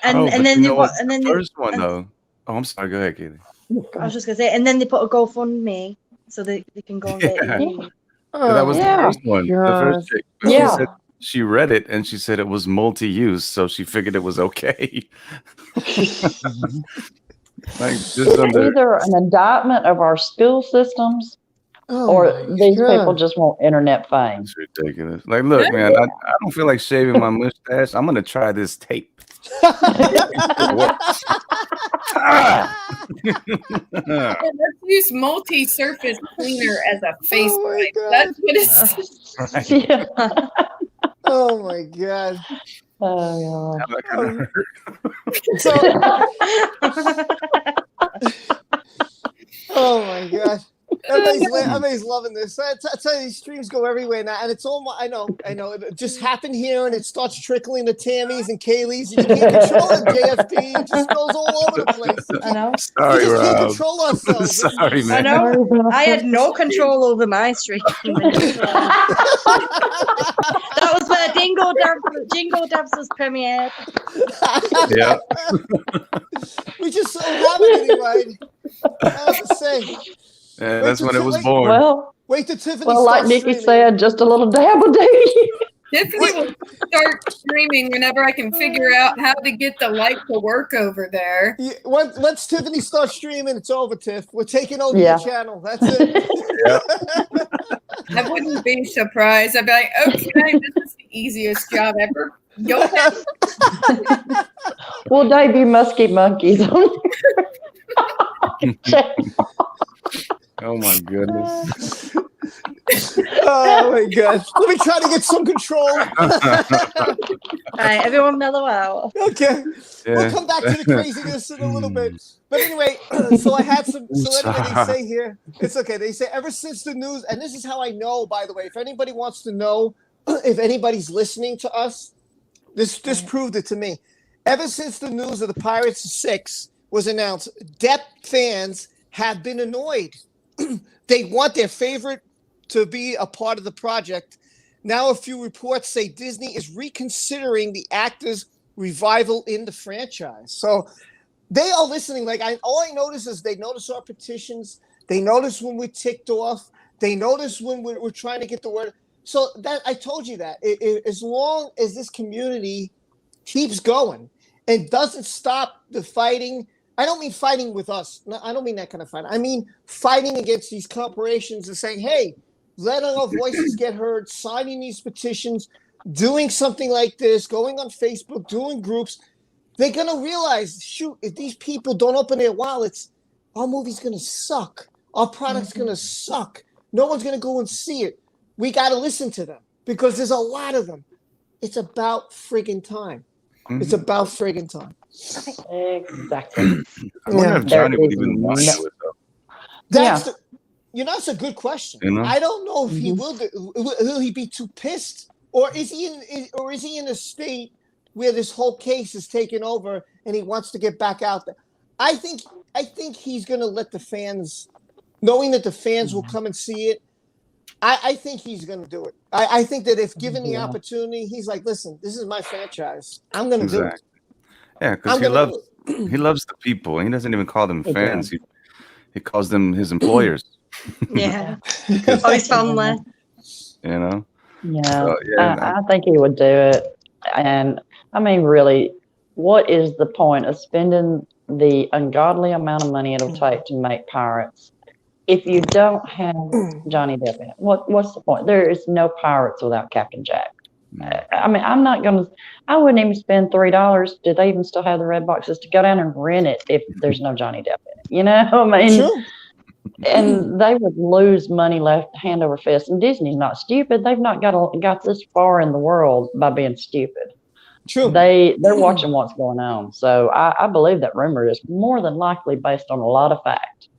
and then they what? And then the first one though. Oh, I'm sorry. Go ahead, Kaylee. I was just gonna say, and then they put a GoFundMe so that they can go and get Yeah. it used. That was the first one. The first chick. She Yeah. said she read it and she said it was multi-use, so she figured it was okay. Like just It's under. either an indictment of our school systems or these people just want internet fame. It's ridiculous. Like, look, man, I don't feel like shaving my mustache. I'm gonna try this tape. It works. Let's use multi-surface cleaner as a face wipe. That's what it's. Right. Yeah. Oh my god. Oh, That kinda hurt. So, oh my god. Everybody's loving this. I tell you, these streams go everywhere now, and it's all I know. It just happened here, and it starts trickling to Tammy's and Kaylee's. You can't control it, JFP. It just goes all over the place. I know. Sorry, We just can't Rob. control ourselves. Sorry, I man. know. I had no control over my stream. That was where Jingle Dabs was premiered. Yeah. We just so have it anyway. I have to say. Yeah, that's when it was born. Well, Wait till Tiffany well, like starts Nikki streaming. said, just a little dab will do. Tiffany will start streaming whenever I can figure out how to get the light to work over there. Yeah, once Tiffany starts streaming, it's over, Tiff. We're taking over Yeah. your channel. That's it. I wouldn't be surprised. I'd be like, okay, this is the easiest job ever. Go ahead. We'll debut Musky Monkeys on Oh my goodness. Oh my god. Let me try to get some control. All right, everyone mellow out. Okay. We'll Yeah. come back to the craziness in a little bit. But anyway, so I had some. So anyway, they say here, it's okay. They say ever since the news, and this is how I know. By the way, if anybody wants to know, if anybody's listening to us, this proved it to me. Ever since the news of the Pirates 6 was announced, Depp fans have been annoyed. They want their favorite to be a part of the project. Now, a few reports say Disney is reconsidering the actor's revival in the franchise. So they are listening. Like all I notice is they notice our petitions. They notice when we're ticked off. They notice when we're trying to get the word. So that I told you that as long as this community keeps going and doesn't stop the fighting. I don't mean fighting with us. No, I don't mean that kind of fight. I mean fighting against these corporations and saying, hey, let our voices get heard, signing these petitions, doing something like this, going on Facebook, doing groups. They're going to realize, shoot, if these people don't open their wallets, our movie's going to suck. Our product's going to suck. No one's going to go and see it. We got to listen to them because there's a lot of them. It's about friggin' time. It's about friggin' time. Exactly. I wonder if Johnny would even want to do it though. That's that's a good question. You know? I don't know if he will. Will he be too pissed, or is he in a state where this whole case is taken over and he wants to get back out there? I think he's going to let the fans, knowing that the fans will come and see it. I think he's going to do it. I think that if given the opportunity, he's like, listen, this is my franchise. I'm going to do it. Yeah, because he loves the people. He doesn't even call them fans. He calls them his employers. Yeah. Oh, he's family. You know? Yeah. So, I think he would do it. And I mean, really, what is the point of spending the ungodly amount of money it'll take to make Pirates if you don't have Johnny Depp in it? What's the point? There is no Pirates without Captain Jack. I mean, I wouldn't even spend $3. Do they even still have the red boxes to go down and rent it if there's no Johnny Depp in it? You know, I mean, Sure. And they would lose money left hand over fist. And Disney's not stupid. They've not got this far in the world by being stupid. True. They're watching what's going on. So I believe that rumor is more than likely based on a lot of fact.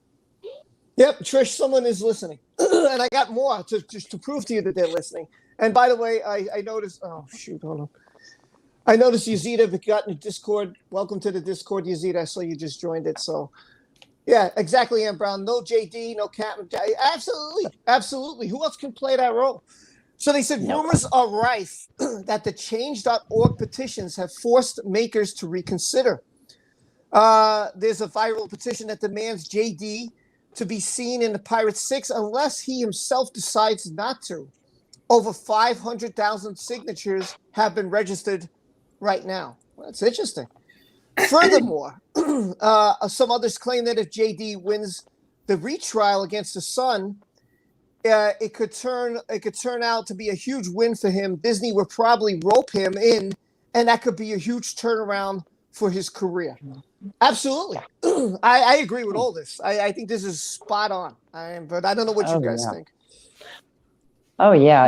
Yep, Trish, someone is listening. And I got more to prove to you that they're listening. And by the way, I noticed, oh, shoot, hold on. I noticed Yazida got in the Discord. Welcome to the Discord, Yazida. I saw you just joined it. So, yeah, exactly, Ann Brown. No JD, no Captain. Absolutely, absolutely. Who else can play that role? So they said No. rumors are rife that the change.org petitions have forced makers to reconsider. There's a viral petition that demands JD to be seen in the Pirates 6 unless he himself decides not to. Over 500,000 signatures have been registered right now. Well, that's interesting. Furthermore, some others claim that if JD wins the retrial against the Sun, it could turn out to be a huge win for him. Disney would probably rope him in, and that could be a huge turnaround for his career. Absolutely, I agree with all this. I think this is spot on. But I don't know what you guys think. Oh yeah,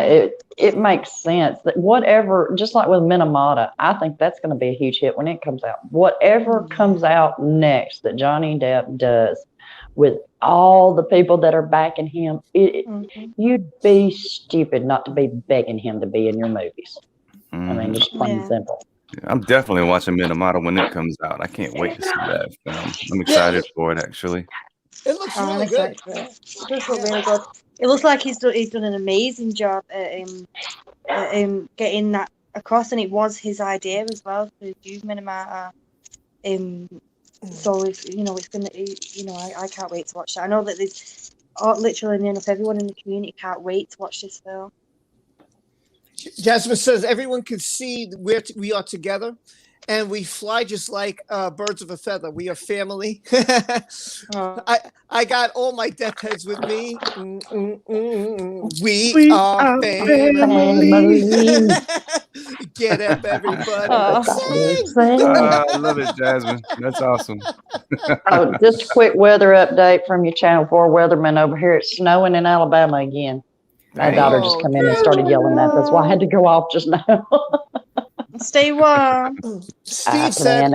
it makes sense that whatever, just like with Minamata, I think that's going to be a huge hit when it comes out. Whatever comes out next that Johnny Depp does, with all the people that are backing him, you'd be stupid not to be begging him to be in your movies. I mean, just plain and simple. I'm definitely watching Minamata when it comes out. I can't wait to see that film. I'm excited for it, actually. It looks really good. It does look really good. It looks like he's done an amazing job at getting that across, and it was his idea as well to do Minamata. So if it's gonna, I can't wait to watch that. I know that there's literally enough everyone in the community can't wait to watch this film. Jasmine says everyone can see where we are together, and we fly just like birds of a feather. We are family. I got all my death heads with me. We are family. Get up, everybody. Sing. I love it, Jasmine. That's awesome. Just a quick weather update from your Channel 4 weatherman over here. It's snowing in Alabama again. My daughter just came in and started yelling that. That's why I had to go off just now. Stay warm. Steve said,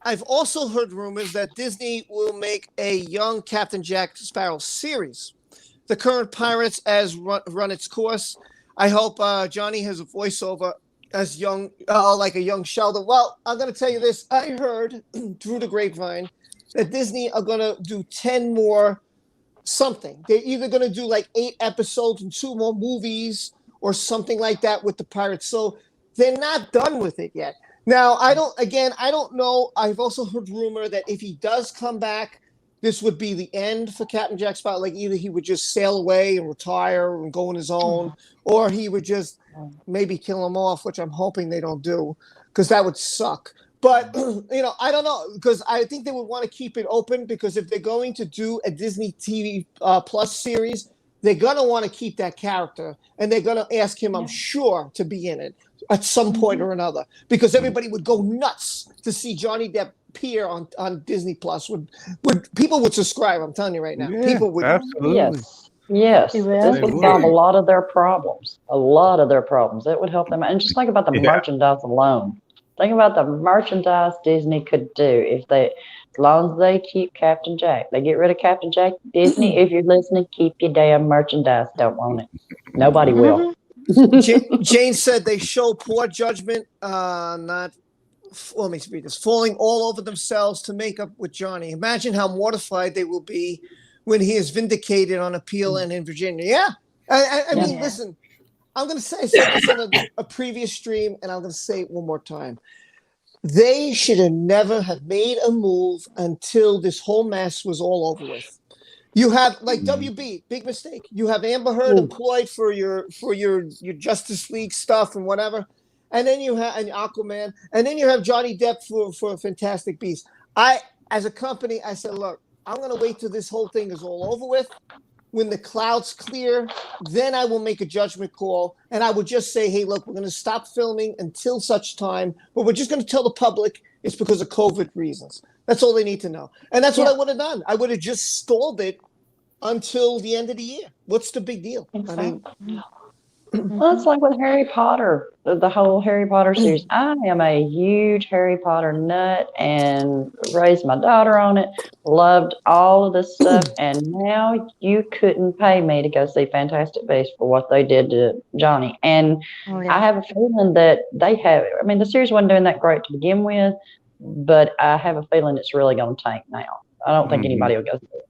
I've also heard rumors that Disney will make a young Captain Jack Sparrow series. The current Pirates has run its course. I hope Johnny has a voiceover as young, like a young Sheldon. Well, I'm going to tell you this. I heard through the grapevine that Disney are going to do 10 more something. They're either going to do like 8 episodes and 2 more movies or something like that with the Pirates. So they're not done with it yet. Now, I don't know. I've also heard rumor that if he does come back, this would be the end for Captain Jack Sparrow. Like either he would just sail away and retire and go on his own, or he would just maybe kill him off, which I'm hoping they don't do, because that would suck. But, I don't know, because I think they would want to keep it open, because if they're going to do a Disney TV Plus series, they're going to want to keep that character, and they're going to ask him, I'm sure, to be in it at some point or another, because everybody would go nuts to see Johnny Depp appear on Disney Plus. People would subscribe, I'm telling you right now. Yeah, people would. Absolutely. Yes. This would solve a lot of their problems. It would help them. And just think about the merchandise alone. Think about the merchandise Disney could do if they, as long as they keep Captain Jack. They get rid of Captain Jack. Disney, if you're listening, keep your damn merchandise. Don't want it. Nobody will. Jane said they show poor judgment, let me read this, falling all over themselves to make up with Johnny. Imagine how mortified they will be when he is vindicated on appeal and in Virginia. Yeah. I mean, listen, I'm going to say, I said this on a previous stream, and I'm going to say it one more time. They should have never have made a move until this whole mess was all over with. You have like WB, big mistake. You have Amber Heard employed for your Justice League stuff and whatever, and then you have Aquaman, and then you have Johnny Depp for Fantastic Beasts. As a company, I said, look, I'm going to wait till this whole thing is all over with. When the clouds clear, then I will make a judgment call, and I would just say, hey, look, we're going to stop filming until such time, but we're just going to tell the public it's because of COVID reasons. That's all they need to know. And that's what I would have done. I would have just stalled it until the end of the year. What's the big deal? Exactly. Well, it's like with Harry Potter, the whole Harry Potter series. I am a huge Harry Potter nut and raised my daughter on it, loved all of this stuff, and now you couldn't pay me to go see Fantastic Beasts for what they did to Johnny. And I have a feeling that the series wasn't doing that great to begin with, but I have a feeling it's really going to tank now. I don't think anybody will go through it.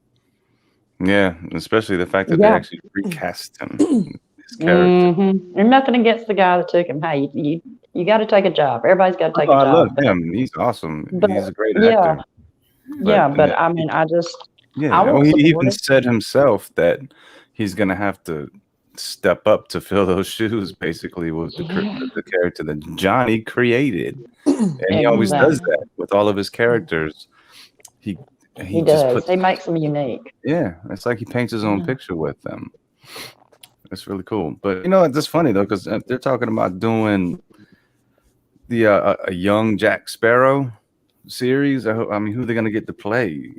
Yeah, especially the fact that they actually recast him. his character. And nothing against the guy that took him. Hey, you got to take a job. Everybody's got to take Oh, a I job. love him. He's awesome. But, He's a great yeah, actor. but I mean, I well, he even support it. said himself that he's gonna have to step up to fill those shoes. Basically, was the character that Johnny created, and he always does that with all of his characters. He does. He makes them unique. Yeah, it's like he paints his own picture with them. It's really cool. But you know, it's just funny though, because they're talking about doing the a young Jack Sparrow series. I mean, who are they gonna get to play?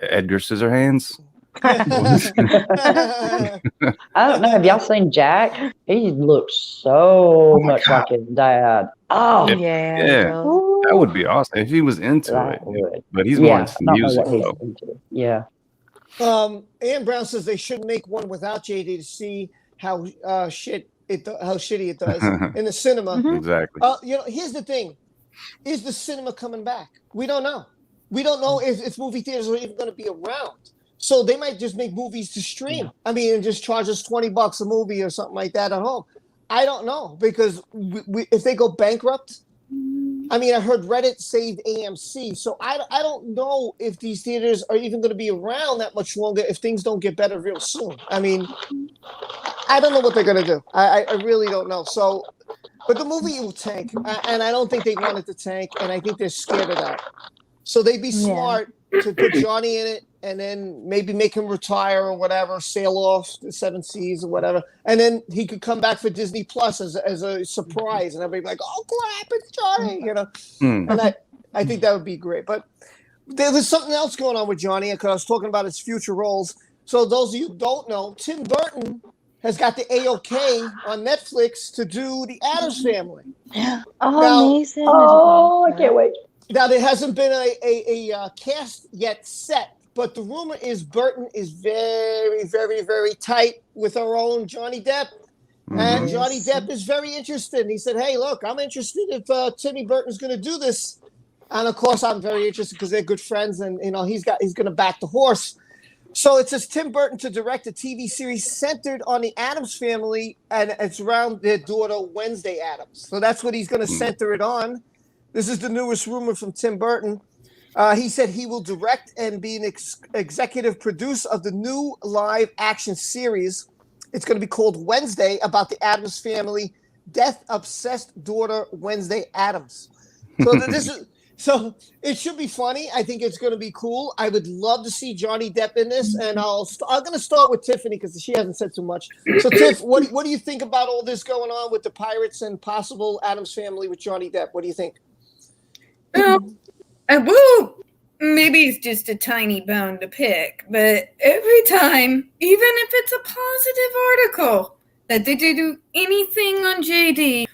Edgar Scissorhands? I don't know. Have y'all seen Jack? He looks so much like his dad. Oh, yeah. That would be awesome if he was into it. But he's more into music, though. Yeah. Ann Brown says they should make one without JD to see how shitty it does in the cinema. Exactly. You know, here's the thing: is the cinema coming back? We don't know. We don't know if movie theaters are even going to be around. So they might just make movies to stream. I mean, and just charge us $20 a movie or something like that at home. I don't know, because if they go bankrupt, I mean, I heard Reddit saved AMC. So I don't know if these theaters are even going to be around that much longer if things don't get better real soon. I mean, I don't know what they're going to do. I really don't know. So, but the movie will tank, and I don't think they want it to tank, and I think they're scared of that. So they'd be smart to put Johnny in it, and then maybe make him retire or whatever, sail off the 7 seas or whatever, and then he could come back for Disney Plus as a surprise, and everybody be like, "Oh crap, it's Johnny!" You know. And I think that would be great. But there's something else going on with Johnny, because I was talking about his future roles. So those of you who don't know, Tim Burton has got the A-OK on Netflix to do the Addams Family. Amazing! Oh, I can't wait. Now, there hasn't been a cast yet set, but the rumor is Burton is very, very, very tight with our own Johnny Depp. And Johnny Depp is very interested. He said, "Hey, look, I'm interested if Timmy Burton's going to do this." And of course, I'm very interested because they're good friends, and you know he's going to back the horse. So it says Tim Burton to direct a TV series centered on the Addams Family, and it's around their daughter Wednesday Addams. So that's what he's going to center it on. This is the newest rumor from Tim Burton. He said he will direct and be an executive producer of the new live action series. It's going to be called Wednesday, about the Addams Family, death-obsessed daughter Wednesday Addams. So it should be funny. I think it's going to be cool. I would love to see Johnny Depp in this, and I'm going to start with Tiffany because she hasn't said too much. So Tiff, what do you think about all this going on with the Pirates and possible Addams Family with Johnny Depp? What do you think? Well, maybe it's just a tiny bone to pick, but every time, even if it's a positive article that they do anything on JD,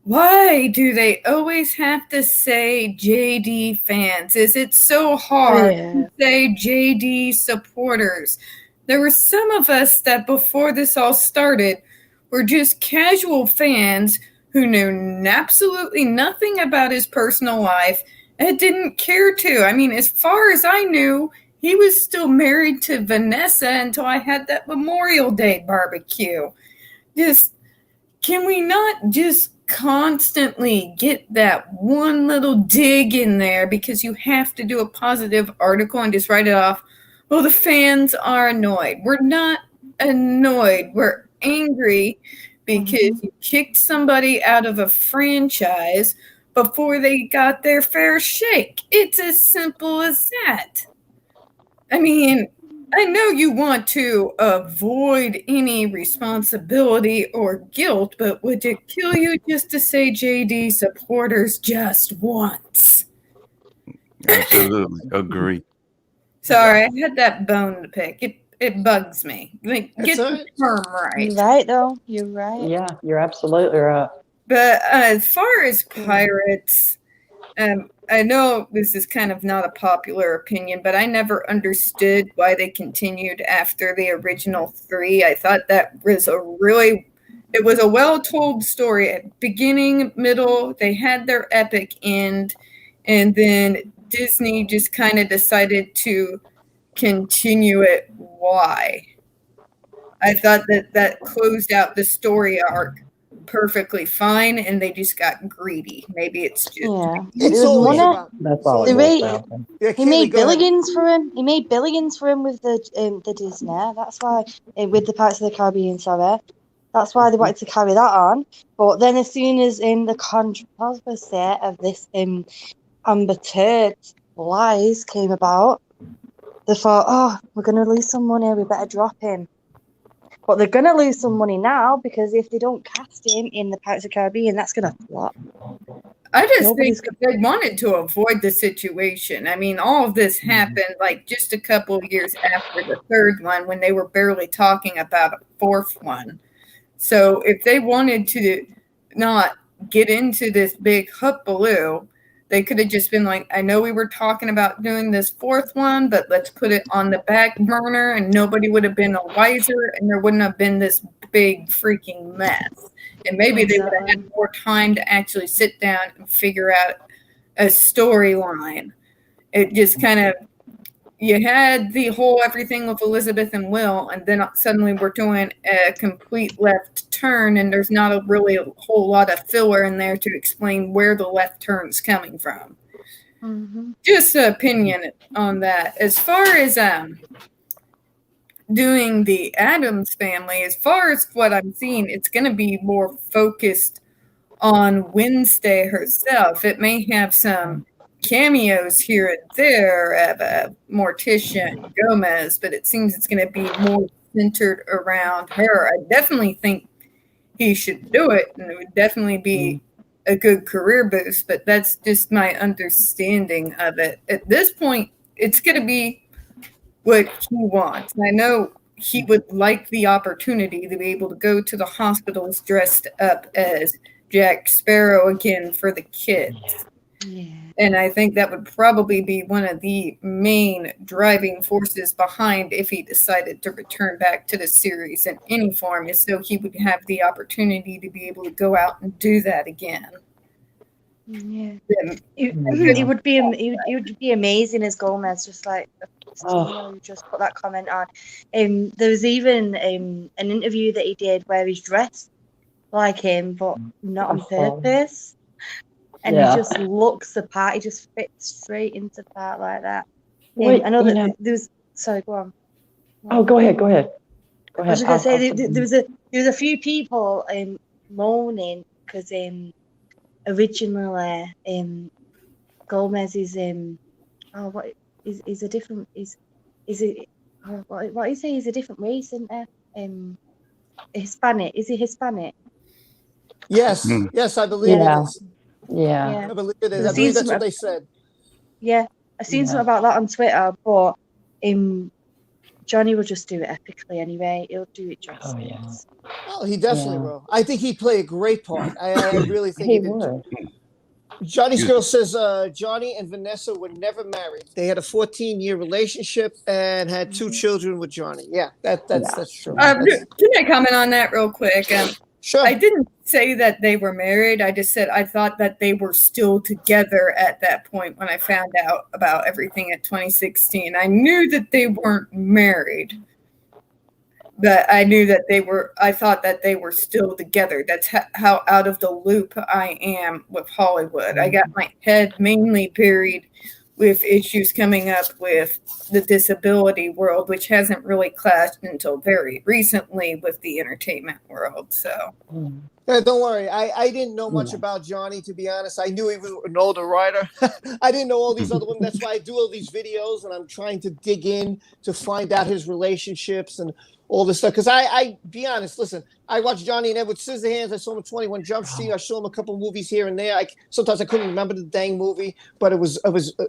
why do they always have to say JD fans? Is it so hard to say JD supporters? There were some of us that before this all started were just casual fans who knew absolutely nothing about his personal life and didn't care to. I mean, as far as I knew, he was still married to Vanessa until I had that Memorial Day barbecue. Can we not just constantly get that one little dig in there because you have to do a positive article and just write it off? Well, the fans are annoyed. We're not annoyed. We're angry because you kicked somebody out of a franchise before they got their fair shake. It's as simple as that. I mean, I know you want to avoid any responsibility or guilt, but would it kill you just to say JD supporters just once? Absolutely. Agree. Sorry, I had that bone to pick. It bugs me. Like, get the term right. You're right, though. You're right. Yeah, you're absolutely right. But as far as Pirates, I know this is kind of not a popular opinion, but I never understood why they continued after the original 3. I thought that was it was a well-told story at beginning, middle. They had their epic end, and then Disney just kind of decided to continue it. Why? I thought that closed out the story arc perfectly fine, and they just got greedy. Maybe it's just Yeah. It's It was always money. about. That's all So it The boils rate- down to. Yeah, He Kaylee, made go ahead. billions for him. He made billions for him with the Disney. That's why with the Pirates of the Caribbean, sorry. That's why they wanted to carry that on. But then as soon as the controversy of this Amber Turd lies came about, they thought, oh, we're going to lose some money. We better drop him. But they're going to lose some money now because if they don't cast him in the Pirates of the Caribbean, that's going to flop. I just Nobody's think that they wanted to avoid the situation. I mean, all of this happened like just a couple of years after the third one when they were barely talking about a fourth one. So if they wanted to not get into this big hullabaloo, they could have just been like, I know we were talking about doing this fourth one, but let's put it on the back burner, and nobody would have been wiser, and there wouldn't have been this big freaking mess. And maybe they would have had more time to actually sit down and figure out a storyline. It just kind of, you had the whole everything with Elizabeth and Will, and then suddenly we're doing a complete left turn, and there's not really a whole lot of filler in there to explain where the left turn's coming from. Mm-hmm. Just an opinion on that. As far as doing the Addams family, as far as what I'm seeing, it's going to be more focused on Wednesday herself. It may have some cameos here and there of Morticia and Gomez, but it seems it's going to be more centered around her. I definitely think he should do it, and it would definitely be a good career boost, but that's just my understanding of it. At this point, it's going to be what he wants. I know he would like the opportunity to be able to go to the hospitals dressed up as Jack Sparrow again for the kids. Yeah. And I think that would probably be one of the main driving forces behind if he decided to return back to the series in any form, is so he would have the opportunity to be able to go out and do that again. Yeah. Then- It would be amazing as Gomez, just like you just put that comment on. There was even an interview that he did where he's dressed like him, but not on purpose. And he just looks the part. He just fits straight into the part like that. Wait, I know that there was. Sorry, go on. Oh, go ahead. I was just gonna say there was a few people moaning because originally Gomez is what is a different is it what is he? He's a different race, isn't there? Hispanic. Is he Hispanic? Yes, yes, I believe it is. Yeah. I believe it is. I've I believe seen that's some- what they said. Yeah, I've seen something about that on Twitter, but Johnny will just do it epically anyway. He'll do it justice. Oh, yeah. Oh, he definitely will. I think he'd play a great part. I really think He did. would. Johnny's girl says Johnny and Vanessa were never married. They had a 14-year relationship and had 2 children with Johnny. Yeah, that's true. That's- Can I comment on that real quick? sure. I didn't say that they were married. I just said I thought that they were still together at that point when I found out about everything at 2016. I knew that they weren't married, but I knew that I thought that they were still together. That's how out of the loop I am with Hollywood. I got my head mainly buried with issues coming up with the disability world, which hasn't really clashed until very recently with the entertainment world. So, Yeah, don't worry. I didn't know much about Johnny, to be honest. I knew he was an older writer. I didn't know all these other women. That's why I do all these videos, and I'm trying to dig in to find out his relationships and all this stuff. Because I be honest, listen, I watched Johnny and Edward Scissorhands. I saw him in 21 Jump Street. I saw him a couple movies here and there. Sometimes I couldn't remember the dang movie, but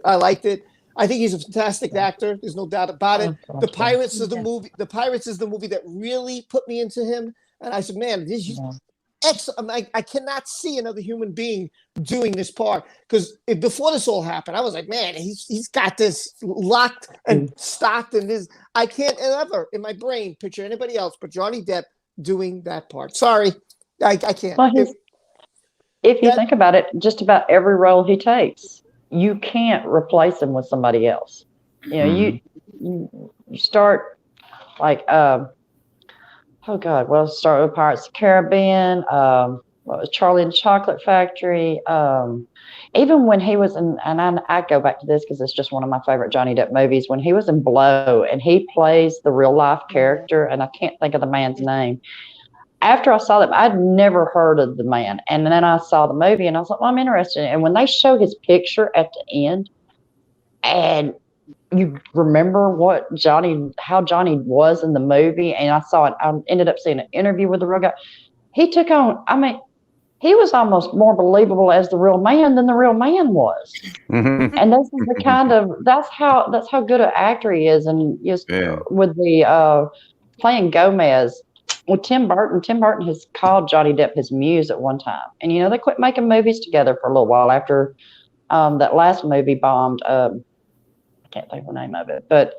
I liked it. I think he's a fantastic actor. There's no doubt about it. The Pirates is the movie. The Pirates is the movie that really put me into him. And I said, man, this is excellent. I cannot see another human being doing this part, because before this all happened, I was like, man, he's got this locked and stocked, and I can't ever in my brain picture anybody else but Johnny Depp doing that part. Sorry, I can't. Well, if you think about it, just about every role he takes, you can't replace him with somebody else. You know, you start like oh God, well, start with Pirates of the Caribbean. What was Charlie and the Chocolate Factory? Even when he was in, and I go back to this because it's just one of my favorite Johnny Depp movies. When he was in Blow, and he plays the real life character, and I can't think of the man's name. After I saw that, I'd never heard of the man, and then I saw the movie, and I was like, well, I'm interested. And when they show his picture at the end, and you remember how Johnny was in the movie, and I ended up seeing an interview with the real guy. He took on, I mean, he was almost more believable as the real man than the real man was. And this is the kind of, that's how good an actor he is. And just with the playing Gomez with Tim Burton has called Johnny Depp his muse at one time. And, they quit making movies together for a little while after that last movie bombed. I can't think of the name of it, but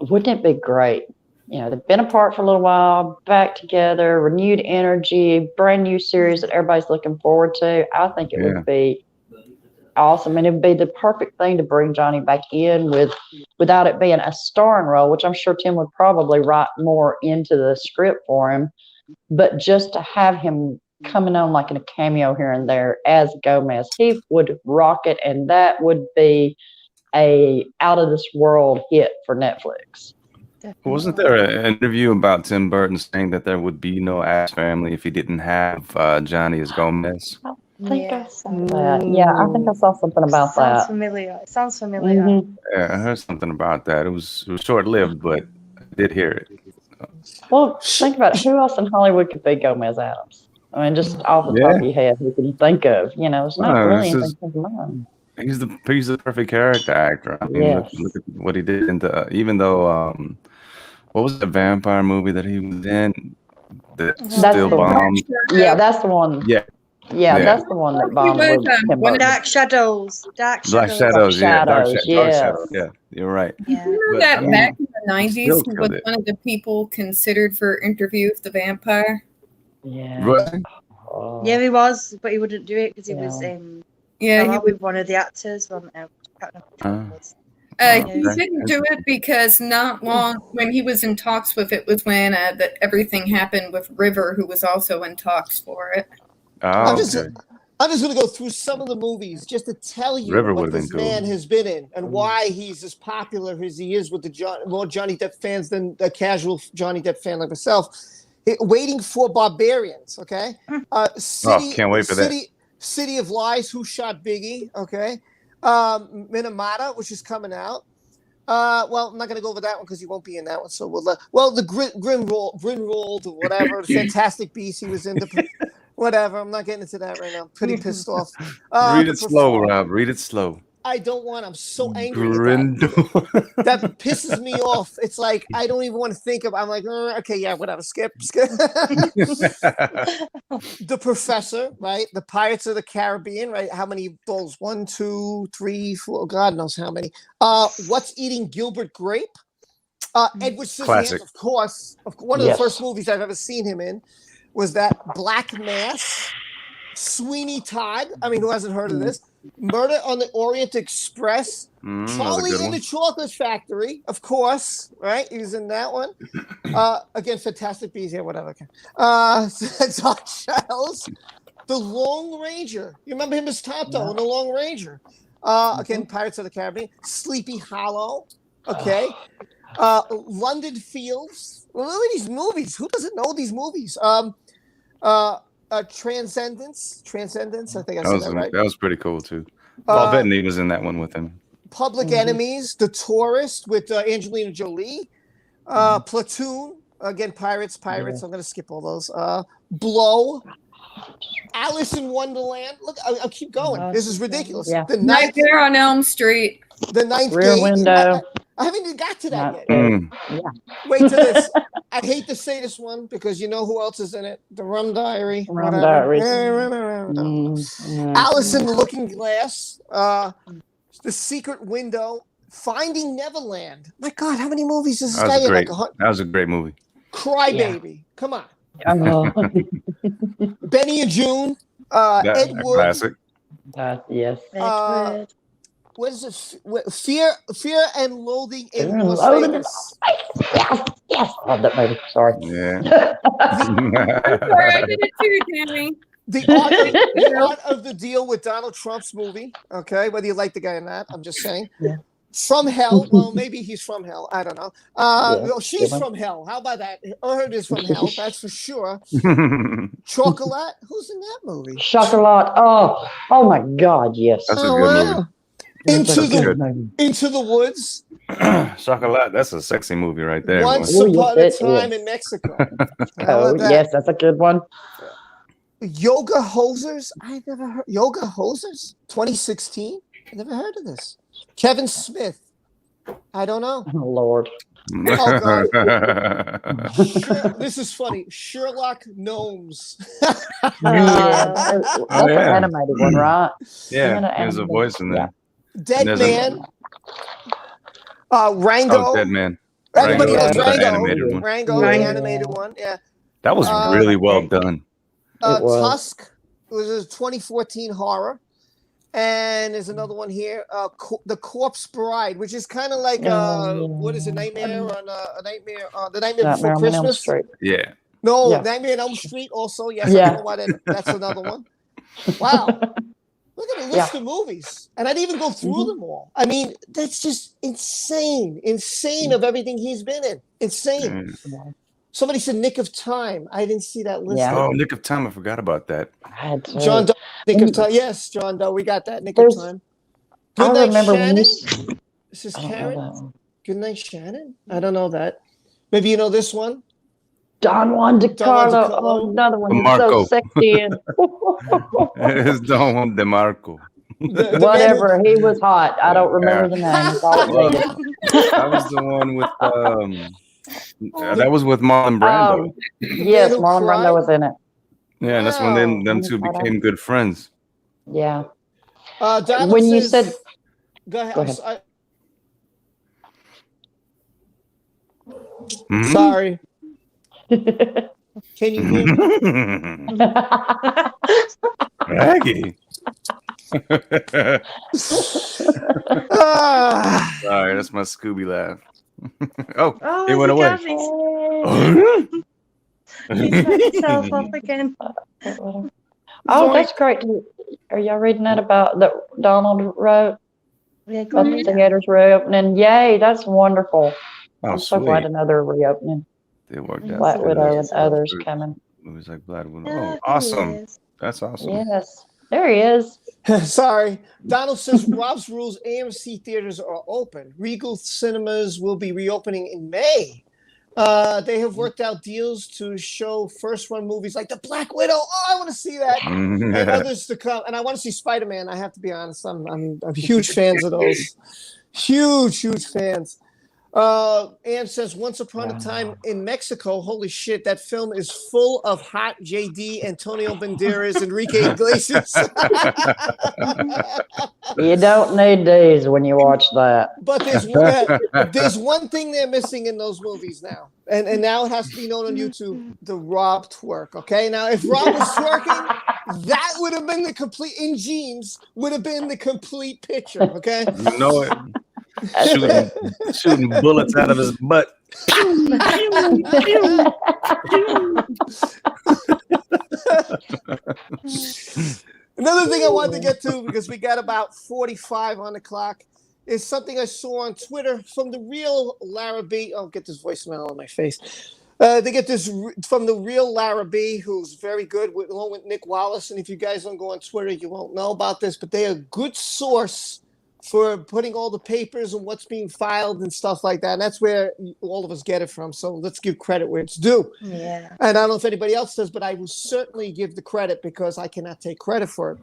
wouldn't it be great? They've been apart for a little while, back together, renewed energy, brand new series that everybody's looking forward to. I think it would be awesome, and it would be the perfect thing to bring Johnny back in without it being a starring role, which I'm sure Tim would probably write more into the script for him, but just to have him coming on like in a cameo here and there as Gomez, he would rock it, and that would be a out of this world hit for Netflix. Definitely. Wasn't there an interview about Tim Burton saying that there would be no Ash family if he didn't have Johnny as Gomez? I think I saw that. Yeah, I think I saw something about Sounds that. familiar. It sounds familiar. Mhm. Yeah, I heard something about that. It was short-lived, but I did hear it. Well, think about it. Who else in Hollywood could be Gomez Adams? I mean, just off the top of your head, who can you think of? It's not really anything to mind. He's the perfect character actor. I mean, look at what he did even though what was the vampire movie that he was in that still bombed? Yeah, that's the one. Yeah, that's the one that bombed. Dark Shadows. Black Shadows. Yeah, you're right. Yeah. Remember that back in the 90s, he was one of the people considered for Interview with the Vampire? Yeah. Right. Yeah, he was, but he wouldn't do it because he was he was one of the actors. He didn't do it because not long when he was in talks with it was when that everything happened with River, who was also in talks for it. I'm just going to go through some of the movies just to tell you what this man has been in and why he's as popular as he is with more Johnny Depp fans than a casual Johnny Depp fan like myself. Waiting for Barbarians, okay? Can't wait for that. City of Lies, Who Shot Biggie, okay? Minamata, which is coming out. Well, I'm not going to go over that one because he won't be in that one. So the Grinrold or whatever, the Fantastic Beasts he was in. Whatever, I'm not getting into that right now. I'm pretty pissed off. Read it slow, Rob. Read it slow. I don't want. I'm so angry. That pisses me off. It's like I don't even want to think of. I'm like, okay, yeah, whatever. Skip. The Professor, right? The Pirates of the Caribbean, right? How many balls? 1, 2, 3, 4. God knows how many. What's Eating Gilbert Grape? Edward Scissorhands, of course. One of the first movies I've ever seen him in was that Black Mass. Sweeney Todd. I mean, who hasn't heard of this? Murder on the Orient Express. Charlie and the Chocolate Factory, of course, right? He was in that one. Again, Fantastic Beasts, yeah, whatever. Dark Shadows. The Lone Ranger. You remember him as Tonto in The Lone Ranger. Again, Pirates of the Caribbean. Sleepy Hollow. Okay. London Fields. Look at these movies. Who doesn't know these movies? Transcendence. I think I said that right. That was pretty cool too. Paul Bettany was in that one with him. Public Enemies, The Tourist with Angelina Jolie, Platoon. Again, Pirates. I'm going to skip all those. Blow. Alice in Wonderland. Look, I'll keep going. This is ridiculous. Yeah. The Nightmare on Elm Street. The Ninth Rear Gate. Window. I haven't even got to that yet. Yeah. Wait till this. I hate to say this one because you know who else is in it? The Rum Diary. Diary. Alice in the Looking Glass. The Secret Window. Finding Neverland. My God, how many movies is this guy in? That was a great movie. Crybaby. Come on. Benny and June. Ed Wood. Classic. Yes. what is it? Fear and Loathing in Fear and Las Loathing in Vegas. Yes, love that movie. Sorry. Yeah. Sorry, I did it too, Tammy. The art of the deal with Donald Trump's movie. Okay, whether you like the guy or not, I'm just saying. Yeah. From Hell. Well, maybe he's from hell. I don't know. No, she's Yeah. from hell. How about that? Her is from hell. That's for sure. Chocolat. Who's in that movie? Chocolat. Oh my God, yes. That's a good movie. Into the Woods. Chocolat. That's a sexy movie right there. Once boy. Upon Ooh, a yes, it Time is. in Mexico. Oh, yes, that's a good one. Yoga Hosers. I never heard. Yoga Hosers. 2016. I never heard of this. Kevin Smith. I don't know. Oh, Lord. Oh, God. This is funny. Sherlock Gnomes. That's an animated one, right? Yeah, there's a voice in there. Dead Man. Rango. Oh, Dead Man. Everybody knows Rango. Rango. Animated one. Rango, the animated one. Yeah. That was really well done. It was. Tusk. It was a 2014 horror. And there's another one here, The Corpse Bride, which is kind of like what is it, Nightmare on the Nightmare Before on Elm Christmas? Street. Yeah. No, Yeah. Nightmare on Elm Street also. Yes, Yeah. I don't know why that's another one. Wow. Look at the list of movies. And I didn't even go through them all. I mean, that's just insane. Insane of everything he's been in. Insane. Somebody said Nick of Time. I didn't see that list. Yeah. Oh, Nick of Time. I forgot about that. I had to. John Doe, Nick of Time. Yes, John Doe. We got that. Nick of Time. Good I Night, remember when Shannon. you. This is I don't know Karen. that one. Good Night, Shannon. I don't know that. Maybe you know this one. Don Juan DeCarlo. DeCarlo. Oh, another one. He's DeMarco. so sexy. And It's Don Juan DeMarco. The whatever. He was hot. I don't remember the name. That's all it Well, needed. that was the one with that was with Marlon Brando. Yes, Man Who Marlon Cried? Brando was in it. Yeah, and that's when them Man two Who Cried. became good friends. Yeah. Donald When you says- said, Go ahead. Go I'm ahead. Mhm. Sorry. Can you hear me? Raggy. Ah, Sorry, that's my Scooby laugh. Oh, Oh, it went there's away. a Gabby. He set himself off again. oh, that's great. Are y'all reading that about that Donald wrote Yeah, go about on. the theaters reopening? Yay, that's wonderful. Oh, I'm so glad sweet. another reopening. They worked out. Black for Widow us. and others coming. It was like Black Widow. Yeah, Oh, there he awesome. is. That's awesome. Yes, there he is. sorry. Donald says Rob's Rules AMC theaters are open. Regal cinemas will be reopening in May. They have worked out deals to show first-run movies like The Black Widow. Oh, I want to see that. And others to come. And I want to see Spider-Man. I have to be honest. I'm huge fans of those. Huge fans. Ann says, Once Upon a Time in Mexico. Holy shit, that film is full of hot JD, Antonio Banderas, Enrique Iglesias. You don't need these when you watch that. But there's one thing they're missing in those movies now. And now it has to be known on YouTube, the Rob twerk. Okay. Now if Rob was twerking, that would have been the complete in jeans, would have been the complete picture. Okay. You know it. Shooting bullets out of his butt. Another thing I wanted to get to, because we got about 45 on the clock, is something I saw on Twitter from the real Lara B. Oh, get this voicemail on my face. They get this from the real Lara B, who's very good, along with Nick Wallace. And if you guys don't go on Twitter, you won't know about this, but they're a good source for putting all the papers and what's being filed and stuff like that. And that's where all of us get it from. So let's give credit where it's due. Yeah. And I don't know if anybody else does, but I will certainly give the credit because I cannot take credit for it.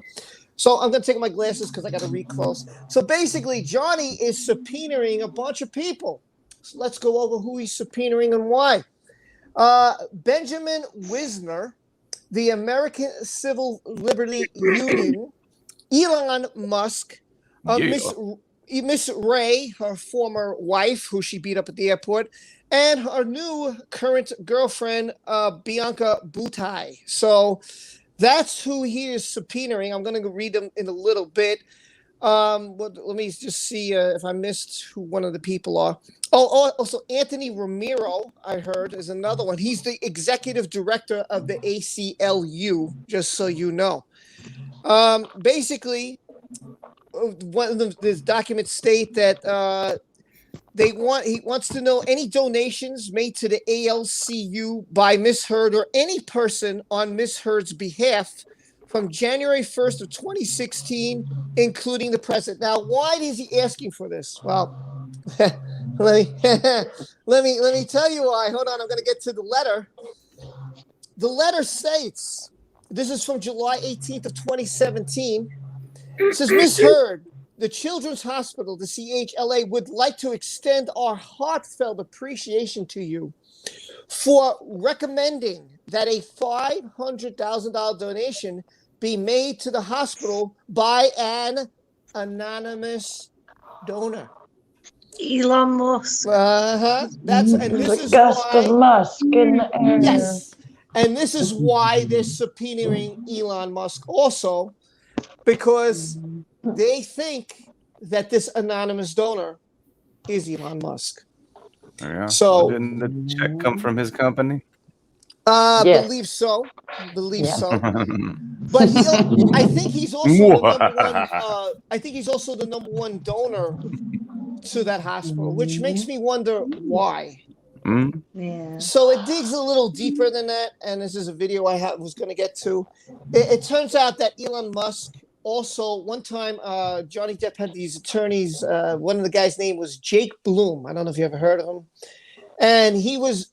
So I'm going to take my glasses because I got to read close. So basically, Johnny is subpoenaing a bunch of people. So let's go over who he's subpoenaing and why. Benjamin Wisner, the American Civil Liberty Union, Elon Musk, Miss Ray, her former wife, who she beat up at the airport, and her new current girlfriend, Bianca Butai. So that's who he is subpoenaing. I'm going to read them in a little bit. Let me just see if I missed who one of the people are. Oh, also Anthony Ramiro, I heard, is another one. He's the executive director of the ACLU, just so you know. Basically, one of these documents state that he wants to know any donations made to the ALCU by Miss Heard or any person on Miss Heard's behalf from January 1st of 2016, including the president. Now, why is he asking for this? Well, let me tell you why. Hold on, I'm going to get to the letter. The letter states, this is from July 18th of 2017. It says, Miss Heard, the Children's Hospital, the CHLA, would like to extend our heartfelt appreciation to you for recommending that a $500,000 donation be made to the hospital by an anonymous donor. Elon Musk. And this The is gust of why. Musk in the air. Yes, and this is why they're subpoenaing Elon Musk also, because they think that this anonymous donor is Elon Musk. Yeah. So didn't the check come from his company? Yes. Believe so. Yeah. But I think he's also the number one. I think he's also the number one donor to that hospital, which makes me wonder why. Yeah. So it digs a little deeper than that, and this is a video I was going to get to. It turns out that Elon Musk also, one time, Johnny Depp had these attorneys. One of the guys' name was Jake Bloom. I don't know if you ever heard of him. And he was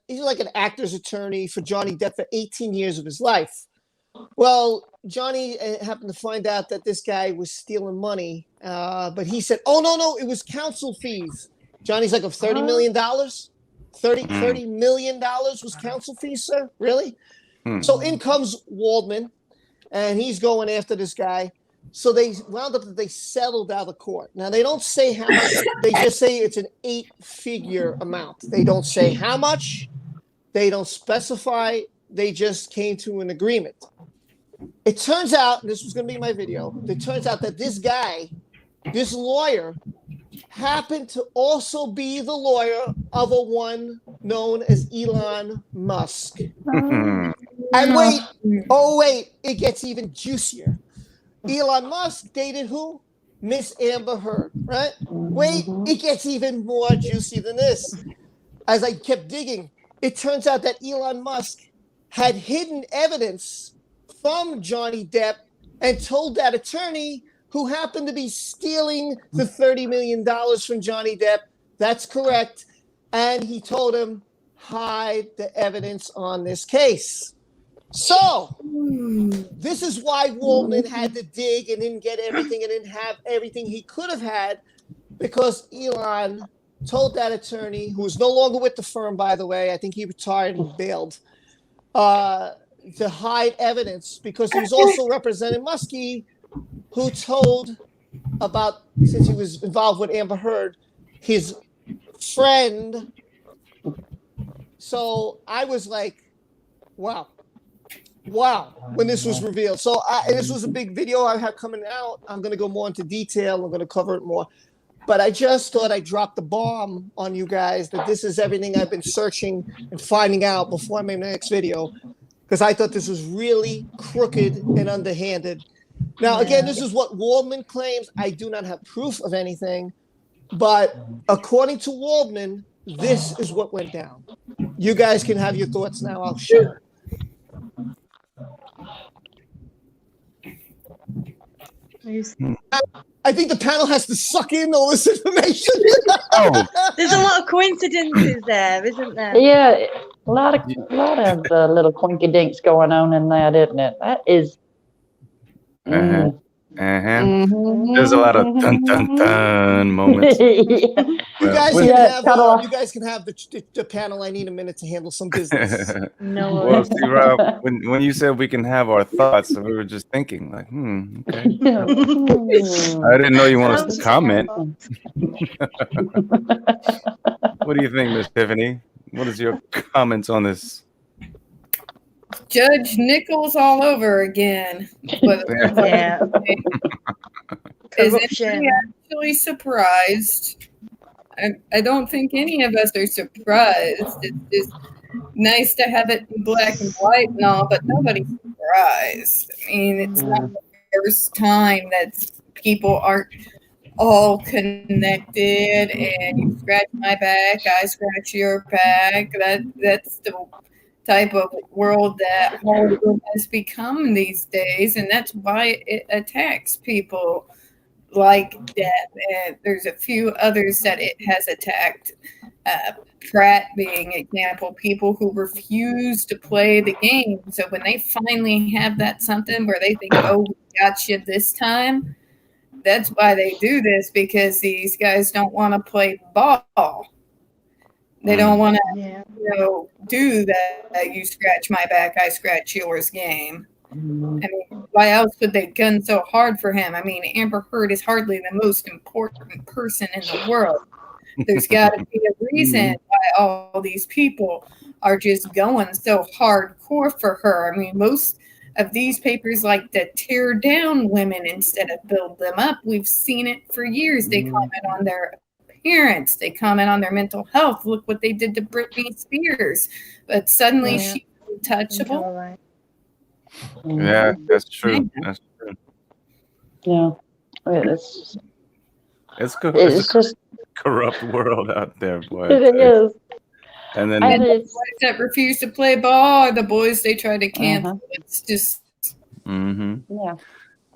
he's like an actor's attorney for Johnny Depp for 18 years of his life. Well, Johnny happened to find out that this guy was stealing money, but he said, "Oh no, it was counsel fees." Johnny's like, of $30 million? $30 million was counsel fees, sir? Really? So in comes Waldman, and he's going after this guy. So they wound up that they settled out of court. Now, they don't say how much. They just say it's an 8-figure amount. They don't say how much. They don't specify. They just came to an agreement. It turns out, this was going to be my video, it turns out that this guy, this lawyer, happened to also be the lawyer of a one known as Elon Musk. And wait, it gets even juicier. Elon Musk dated who? Miss Amber Heard, right? Wait, it gets even more juicy than this. As I kept digging, it turns out that Elon Musk had hidden evidence from Johnny Depp and told that attorney, who happened to be stealing the $30 million from Johnny Depp. That's correct. And he told him, hide the evidence on this case. So this is why Waldman had to dig and didn't get everything and didn't have everything he could have had, because Elon told that attorney, who is no longer with the firm, by the way, I think he retired and bailed, to hide evidence, because he was also representing Muskie, who told about, since he was involved with Amber Heard, his friend. So I was like, wow, when this was revealed. So this was a big video I have coming out. I'm going to go more into detail. I'm going to cover it more. But I just thought I'd drop the bomb on you guys that this is everything I've been searching and finding out before I made my next video, because I thought this was really crooked and underhanded. Now, again, this is what Waldman claims. I do not have proof of anything, but according to Waldman, this is what went down. You guys can have your thoughts now. I'll share. I think the panel has to suck in all this information. There's a lot of coincidences there, isn't there? Yeah, a lot of little quinky dinks going on in that, isn't it? That is. There's a lot of dun dun dun moments. You guys can have the panel. I need a minute to handle some business. No. Well, see, Rob, when you said we can have our thoughts, we were just thinking, like, okay. I didn't know you wanted us to comment. What do you think, Miss Tiffany? What is your comments on this? Judge Nichols all over again. But Yeah. Is corruption. anybody actually surprised? I don't think any of us are surprised. It's just nice to have it in black and white and all, but nobody's surprised. I mean, it's not the first time that people aren't all connected and you scratch my back, I scratch your back. That's the type of world that Hollywood has become these days, and that's why it attacks people like Depp. And there's a few others that it has attacked. Pratt being example, people who refuse to play the game. So when they finally have that something where they think, oh, we got you this time, that's why they do this, because these guys don't want to play ball. They don't want to, do that. You scratch my back, I scratch yours game. I mean, why else would they gun so hard for him? I mean, Amber Heard is hardly the most important person in the world. There's got to be a reason why all these people are just going so hardcore for her. I mean, most of these papers like to tear down women instead of build them up. We've seen it for years. They comment on their appearance. They comment on their mental health. Look what they did to Britney Spears. But suddenly she's untouchable. Yeah, that's true. That's true. Yeah. It's It's just corrupt world out there, boy. it is. And then And The it's boys that refuse to play ball are the boys they try to cancel. It's just yeah.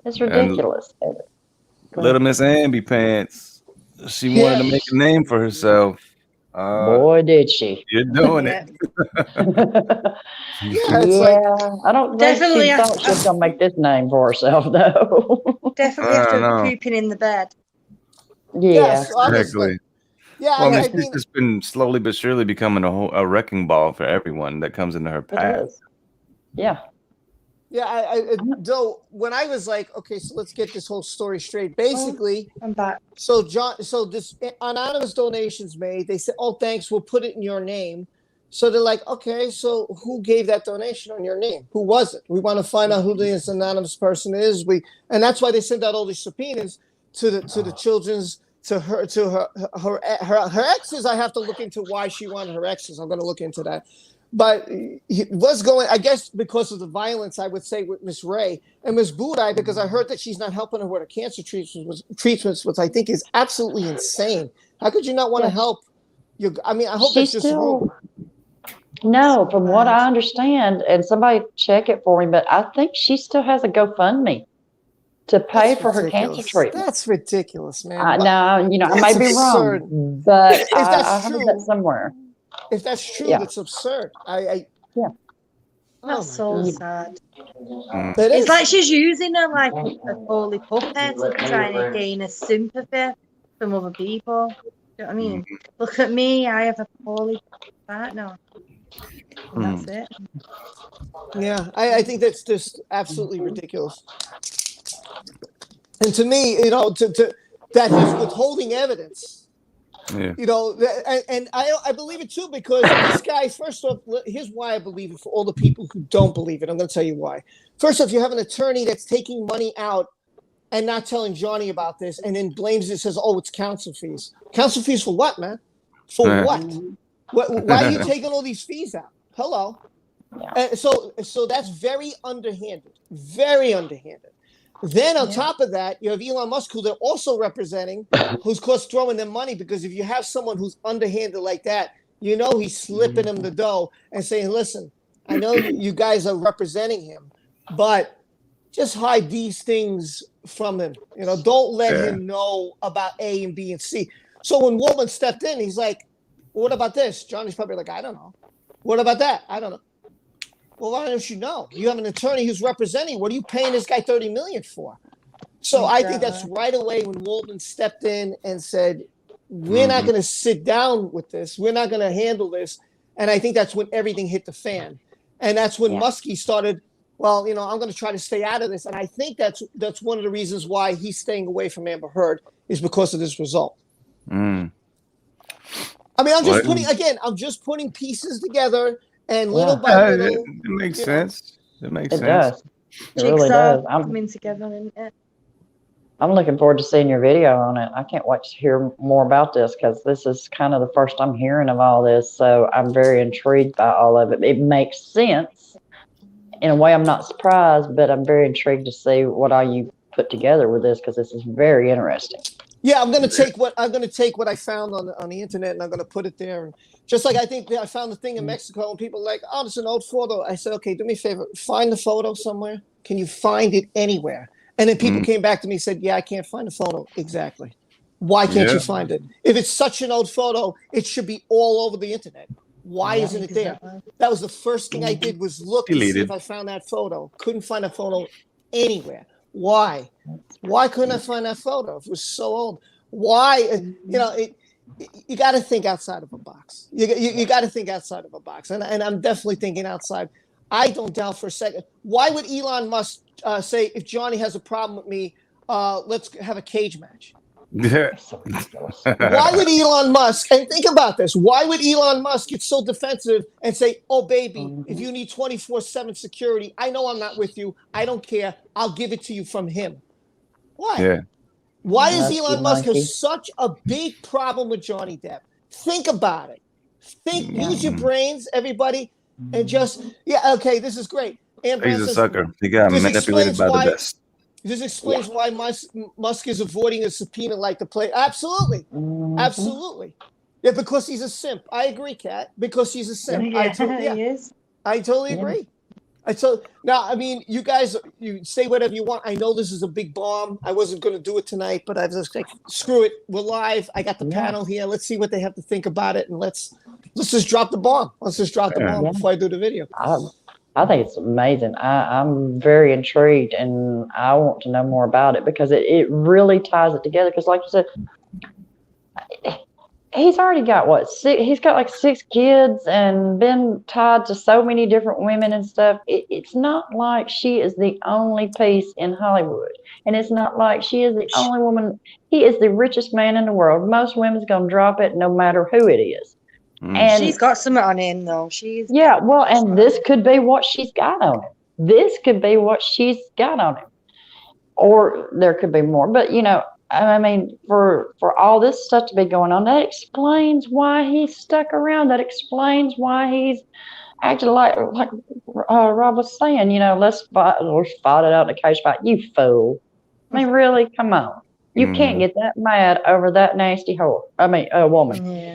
It's ridiculous. Little Miss Amby Pants, she wanted to make a name for herself. Boy, did she. You're doing it. It's like, I don't think Definitely she thought she was gonna make this name for herself, though. Definitely I after don't know. pooping in the bed. Yeah. yes, honestly. Exactly. Yeah, Well, I I mean, she's mean, just been slowly but surely becoming a wrecking ball for everyone that comes into her It path. is. Yeah. yeah, though when I was like, okay, so let's get this whole story straight. Basically, I'm back. so this anonymous donations made. They said, "Oh, thanks, we'll put it in your name." So they're like, "Okay, so who gave that donation on your name? Who was it? We want to find out who this anonymous person is." And that's why they sent out all these subpoenas to the children's, to her exes. I have to look into why she wanted her exes. I'm going to look into that. But what's going? I guess because of the violence, I would say, with Miss Ray and Miss Budai, because I heard that she's not helping her with her cancer treatments, which I think is absolutely insane. How could you not want to help? I mean, I hope that's just rude. No, from what I understand, and somebody check it for me, but I think she still has a GoFundMe to pay That's for her ridiculous. cancer treatment. That's ridiculous, man. Now, I That's may be absurd. wrom, but If that's I heard true- that somewhere. If that's true, Yeah. that's absurd. Oh That's my so God. sad. It It's is. like she's using her like a holy puppet, trying to gain a sympathy from other people. You know what I mean? Look at me, I have a poorly partner. And that's it. Yeah, I think that's just absolutely ridiculous. And to me, to that he's withholding evidence. Yeah. And I believe it too, because this guy, first off, here's why I believe it for all the people who don't believe it. I'm going to tell you why. First off, you have an attorney that's taking money out and not telling Johnny about this, and then blames it, says, oh, it's counsel fees. Counsel fees for what, man? For what? Why are you taking all these fees out? Hello. Yeah. So that's very underhanded. Very underhanded. Then on top of that, you have Elon Musk, who they're also representing, who's, of course, throwing them money, because if you have someone who's underhanded like that, he's slipping him the dough and saying, listen, I know you guys are representing him, but just hide these things from him. Don't let him know about A and B and C. So when Waldman stepped in, he's like, well, what about this? Johnny's probably like, I don't know. What about that? I don't know. Well, why don't you know? You have an attorney who's representing. What are you paying this guy $30 million for? So I think that's right away when Waldman stepped in and said, we're not going to sit down with this. We're not going to handle this. And I think that's when everything hit the fan. And that's when Muskie started, well, I'm going to try to stay out of this. And I think that's one of the reasons why he's staying away from Amber Heard, is because of this result. I mean, I'm just putting pieces together. And little by little, it makes sense. It makes sense. Does. It really does. Coming together, isn't it? I'm looking forward to seeing your video on it. I can't wait to hear more about this because this is kind of the first I'm hearing of all this. So I'm very intrigued by all of it. It makes sense. In a way, I'm not surprised, but I'm very intrigued to see what all you put together with this because this is very interesting. Yeah, I'm gonna take what I found on the internet and I'm gonna put it there. And just like I think that I found the thing in Mexico and people are like, oh, it's an old photo. I said, okay, do me a favor, find the photo somewhere. Can you find it anywhere? And then people came back to me and said, yeah, I can't find the photo. Exactly. Why can't you find it? If it's such an old photo, it should be all over the internet. Why isn't it there? That was the first thing I did was look to see if I found that photo. Couldn't find a photo anywhere. Why? Why couldn't I find that photo? If it was so old. Why? You know, you got to think outside of a box. You got to think outside of a box. And I'm definitely thinking outside. I don't doubt for a second. Why would Elon Musk say, if Johnny has a problem with me, let's have a cage match? Why would Elon Musk, and think about this, why would Elon Musk get so defensive and say, oh, baby, if you need 24/7 security, I know I'm not with you. I don't care. I'll give it to you from him. Why? Yeah. Why does Elon Musk have such a big problem with Johnny Depp? Think about it. Use your brains, everybody, and just, okay, this is great. He's a sucker. He got manipulated by the best. This explains why Musk is avoiding a subpoena like the play. Absolutely. Absolutely. Yeah, because he's a simp. I agree, Kat. Because he's a simp. He is. I totally agree. Now, I mean, you guys, you say whatever you want. I know this is a big bomb. I wasn't going to do it tonight, but I was just like, screw it. We're live. I got the panel here. Let's see what they have to think about it, and let's just drop the bomb. Let's just drop the bomb before I do the video. I think it's amazing. I'm very intrigued, and I want to know more about it because it really ties it together. Because, like you said, he's already got he's got like 6 kids and been tied to so many different women and stuff. It's not like she is the only piece in Hollywood, and it's not like she is the only woman. He is the richest man in the world. Most women's gonna drop it no matter who it is. And she's got something on him, though. And this could be what she's got on him. This could be what she's got on him, or there could be more. But I mean, for all this stuff to be going on, that explains why he's stuck around. That explains why he's acting like Rob was saying. Let's fight it out in a cage fight. You fool! I mean, really? Come on. You can't get that mad over that nasty whore. I mean, a woman. Woman.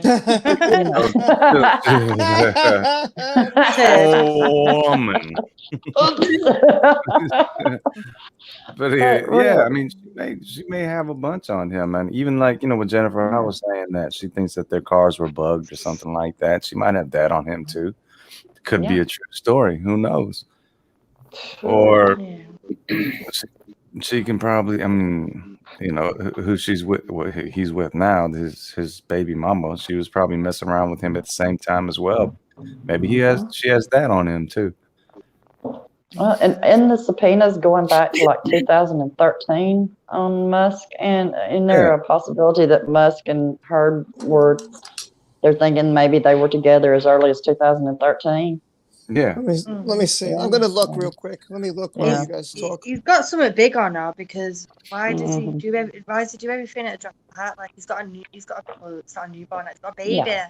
But I mean, she may have a bunch on him, and even like with Jennifer, I was saying that she thinks that their cars were bugged or something like that. She might have that on him too. Could be a true story. Who knows? Or she can probably. I mean. Who she's with, what he's with now, his baby mama. She was probably messing around with him at the same time as well. Maybe she has that on him too. And the subpoenas going back to like 2013 on Musk, and is there a possibility that Musk and her they're thinking maybe they were together as early as 2013? Yeah. Let me see. I'm gonna look real quick. Let me look while you guys talk. He's got something big on now because why does he do everything at a drop of a hat? Like he's got a newborn, he's got a baby. Do you know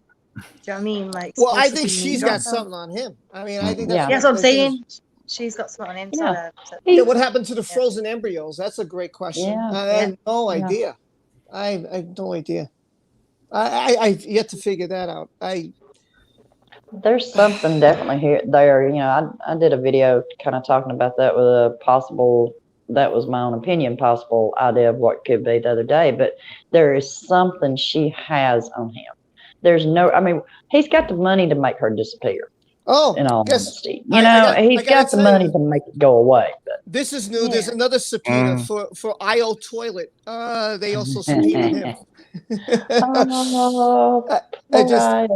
what I mean? Like, well, I think she's got something on him. I mean, I think that's what I'm saying. She's got something on him. Yeah, what happened to the frozen embryos? That's a great question. I have no idea. I have no idea. I've yet to figure that out. There's something definitely there. I did a video kind of talking about that with a possible, that was my own opinion, possible idea of what could be the other day. But there is something she has on him. I mean, he's got the money to make her disappear. Oh, in all honesty, he's got the money to make it go away. But this is new. There's another subpoena for IO Toilet. They also subpoenaed him. I just thought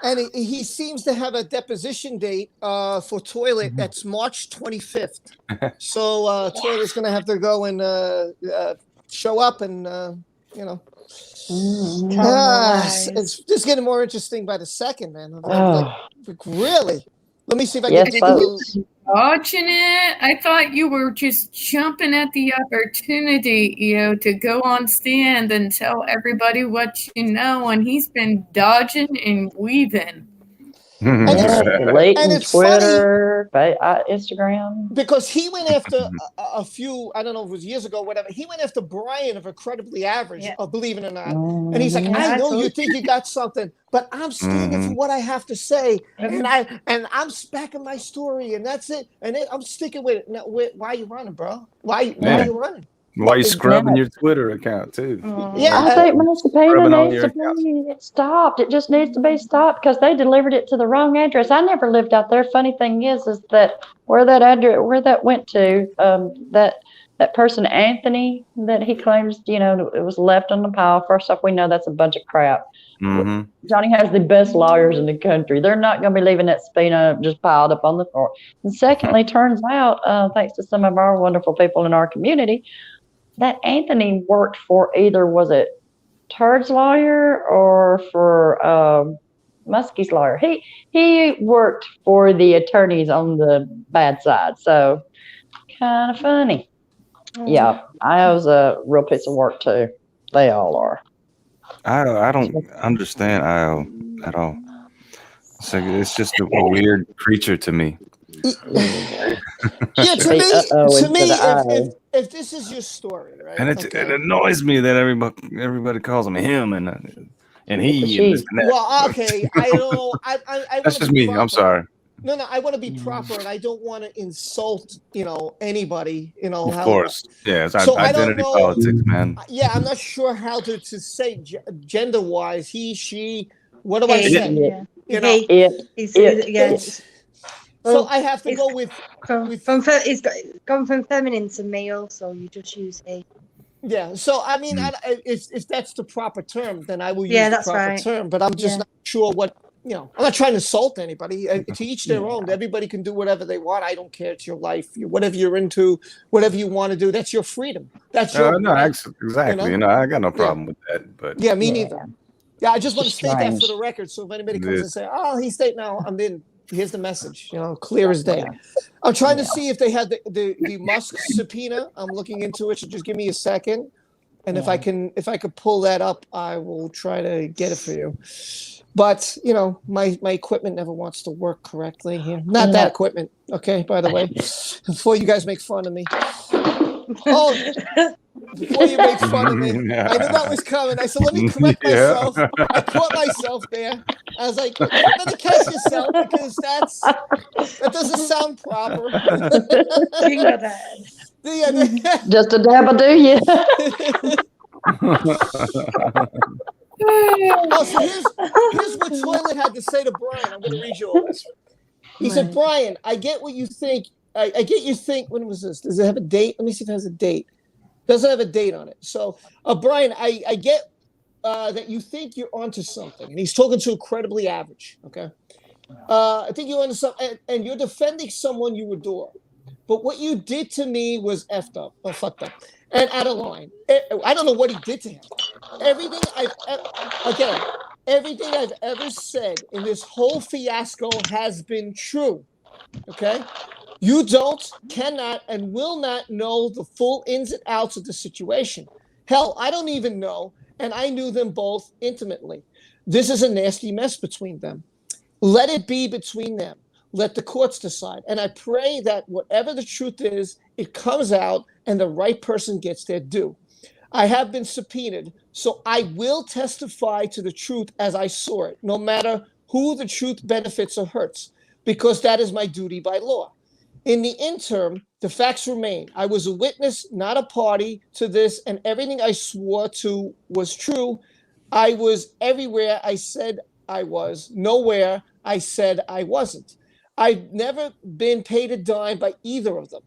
and he seems to have a deposition date for Toilet that's March 25th. So Toilet's going to have to go and show up and it's just getting more interesting by the second, man. Like, really? Let me see if I can dig a little. dodging it? I thought you were just jumping at the opportunity, to go on stand and tell everybody what you know, and he's been dodging and weaving. And it's, deleting and it's funny Twitter, Instagram. because he went after a few, I don't know if it was years ago, whatever. He went after Brian of Incredibly Average, believe it or not. And he's like, I know you think you got something, but I'm standing for what I have to say, and I'm backing my story, and that's it. And I'm sticking with it. Now, why are you running, bro? Why are you running? Why you scrubbing your Twitter account too? I think my subpoena needs to be stopped. It just needs to be stopped because they delivered it to the wrong address. I never lived out there. Funny thing is that where that went to, that person Anthony that he claims, it was left on the pile. First off, we know that's a bunch of crap. Johnny has the best lawyers in the country. They're not going to be leaving that subpoena just piled up on the floor. And secondly, turns out, thanks to some of our wonderful people in our community, that Anthony worked for either, was it Turd's lawyer or for Muskie's lawyer? He worked for the attorneys on the bad side. So kind of funny. Yeah, Io's a real piece of work too. They all are. I don't understand Io at all. It's just a weird creature to me. Yeah, to me, if this is your story, right? And it annoys me that everybody calls him and he and this and that. Well, okay, I know. I That's just me. Proper. I'm sorry. No, I want to be proper, and I don't want to insult, anybody. Of course, it's so identity politics, man. Yeah, I'm not sure how to say gender-wise. He, she. What do I say? So I have to go with it's gone from feminine to male, so you just use he. Yeah. So I mean, if that's the proper term, then I will use the proper term. But I'm just not sure what. I'm not trying to insult anybody. To each their own. Everybody can do whatever they want. I don't care. It's your life. Whatever you're into, whatever you want to do, that's your freedom. That's your exactly. I got no problem with that. But me neither. Yeah, I just want to state that for the record. So if anybody comes and say, "Oh, he's stating now," I'm in. Here's the message. Clear as day. I'm trying to see if they had the Musk subpoena. I'm looking into it. So just give me a second, and if I could pull that up, I will try to get it for you. But my equipment never wants to work correctly here. Not that equipment, okay? By the way, before you guys make fun of me. Oh, before you make fun of me, I knew that was coming. I said, let me correct myself. I caught myself there. I was like, you better catch yourself because that doesn't sound proper. Just a dabble, do you? So here's what Toilet had to say to Brian. I'm going to read you all this. He said, Brian, I get what you think. I get you think. When was this? Does it have a date? Let me see if it has a date. Doesn't have a date on it. So, Brian, I get that you think you're onto something. And he's talking to Incredibly Average. Okay. I think you're onto something, and you're defending someone you adore. But what you did to me was effed up or fucked up and out of line. I don't know what he did to him. Everything I've ever said in this whole fiasco has been true. Okay? You cannot, and will not know the full ins and outs of the situation. Hell, I don't even know, and I knew them both intimately. This is a nasty mess between them. Let it be between them. Let the courts decide. And I pray that whatever the truth is, it comes out and the right person gets their due. I have been subpoenaed, so I will testify to the truth as I saw it, no matter who the truth benefits or hurts, because that is my duty by law. In the interim, the facts remain. I was a witness, not a party to this, and everything I swore to was true. I was everywhere I said I was, nowhere I said I wasn't. I've never been paid a dime by either of them.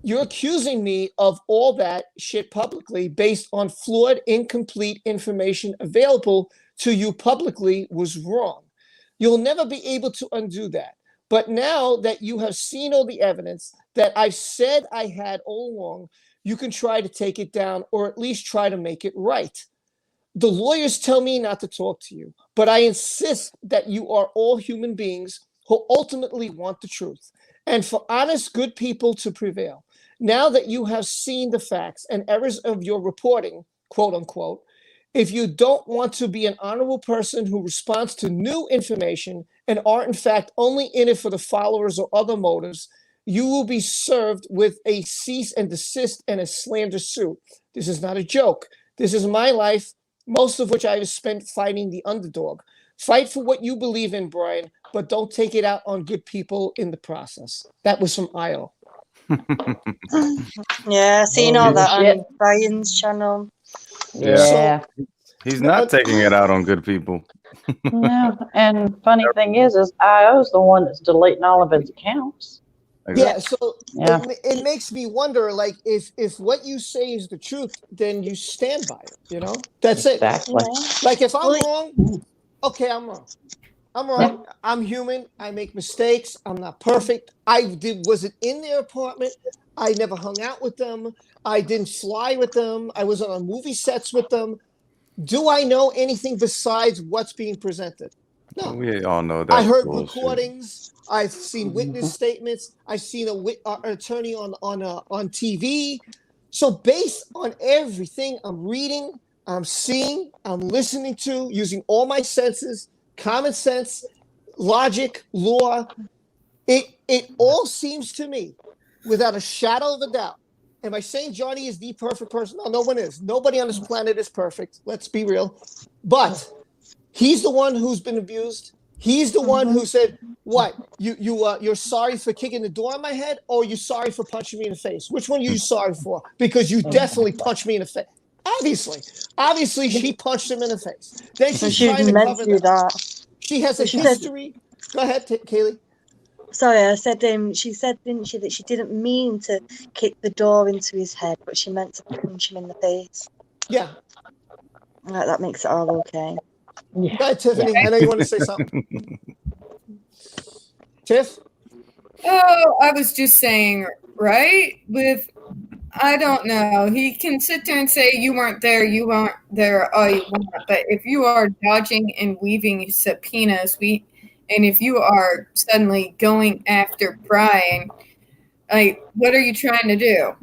You're accusing me of all that shit publicly based on flawed, incomplete information available to you publicly was wrong. You'll never be able to undo that. But now that you have seen all the evidence that I've said I had all along, you can try to take it down or at least try to make it right. The lawyers tell me not to talk to you, but I insist that you are all human beings who ultimately want the truth. and for honest, good people to prevail. Now that you have seen the facts and errors of your reporting, quote unquote, if you don't want to be an honorable person who responds to new information and are in fact only in it for the followers or other motives, you will be served with a cease and desist and a slander suit. This is not a joke. This is my life, most of which I have spent fighting the underdog. Fight for what you believe in, Brian, but don't take it out on good people in the process. That was from IO. Yeah, seen all that shit. on Brian's channel. Yeah. He's not taking it out on good people. No. And funny thing is IO's the one that's deleting all of his accounts. Yeah, so Yeah. it makes me wonder, like, if what you say is the truth, then you stand by it, you know? That's it. Exactly. Like, if I'm wrong, okay, I'm wrong. I'm wrong. Yeah. I'm human. I make mistakes. I'm not perfect. Wasn't in their apartment. I never hung out with them. I didn't fly with them. I wasn't on movie sets with them. Do I know anything besides what's being presented? No. We all know that. I heard bullshit. recordings. I've seen witness statements. I've seen an attorney on TV. So based on everything I'm reading, I'm seeing, I'm listening to, using all my senses, common sense, logic, law, it all seems to me, without a shadow of a doubt. Am I saying Johnny is the perfect person? No, no one is. Nobody on this planet is perfect. Let's be real. But he's the one who's been abused. He's the one who said, "What? You're sorry for kicking the door in my head, or you're sorry for punching me in the face? Which one are you sorry for? Because you definitely punched me in the face." Obviously, she punched him in the face. Then she's trying to cover that. She has a history. Go ahead, Kaylee. Sorry, I said she said, didn't she, that she didn't mean to kick the door into his head, but she meant to punch him in the face. Yeah. Right, that makes it all okay. Yeah. Go ahead, Tiffany. I know you want to say something. Tiff? Oh, I was just saying, right? I don't know. He can sit there and say you weren't there all you want. But if you are dodging and weaving subpoenas, and if you are suddenly going after Brian, like, what are you trying to do?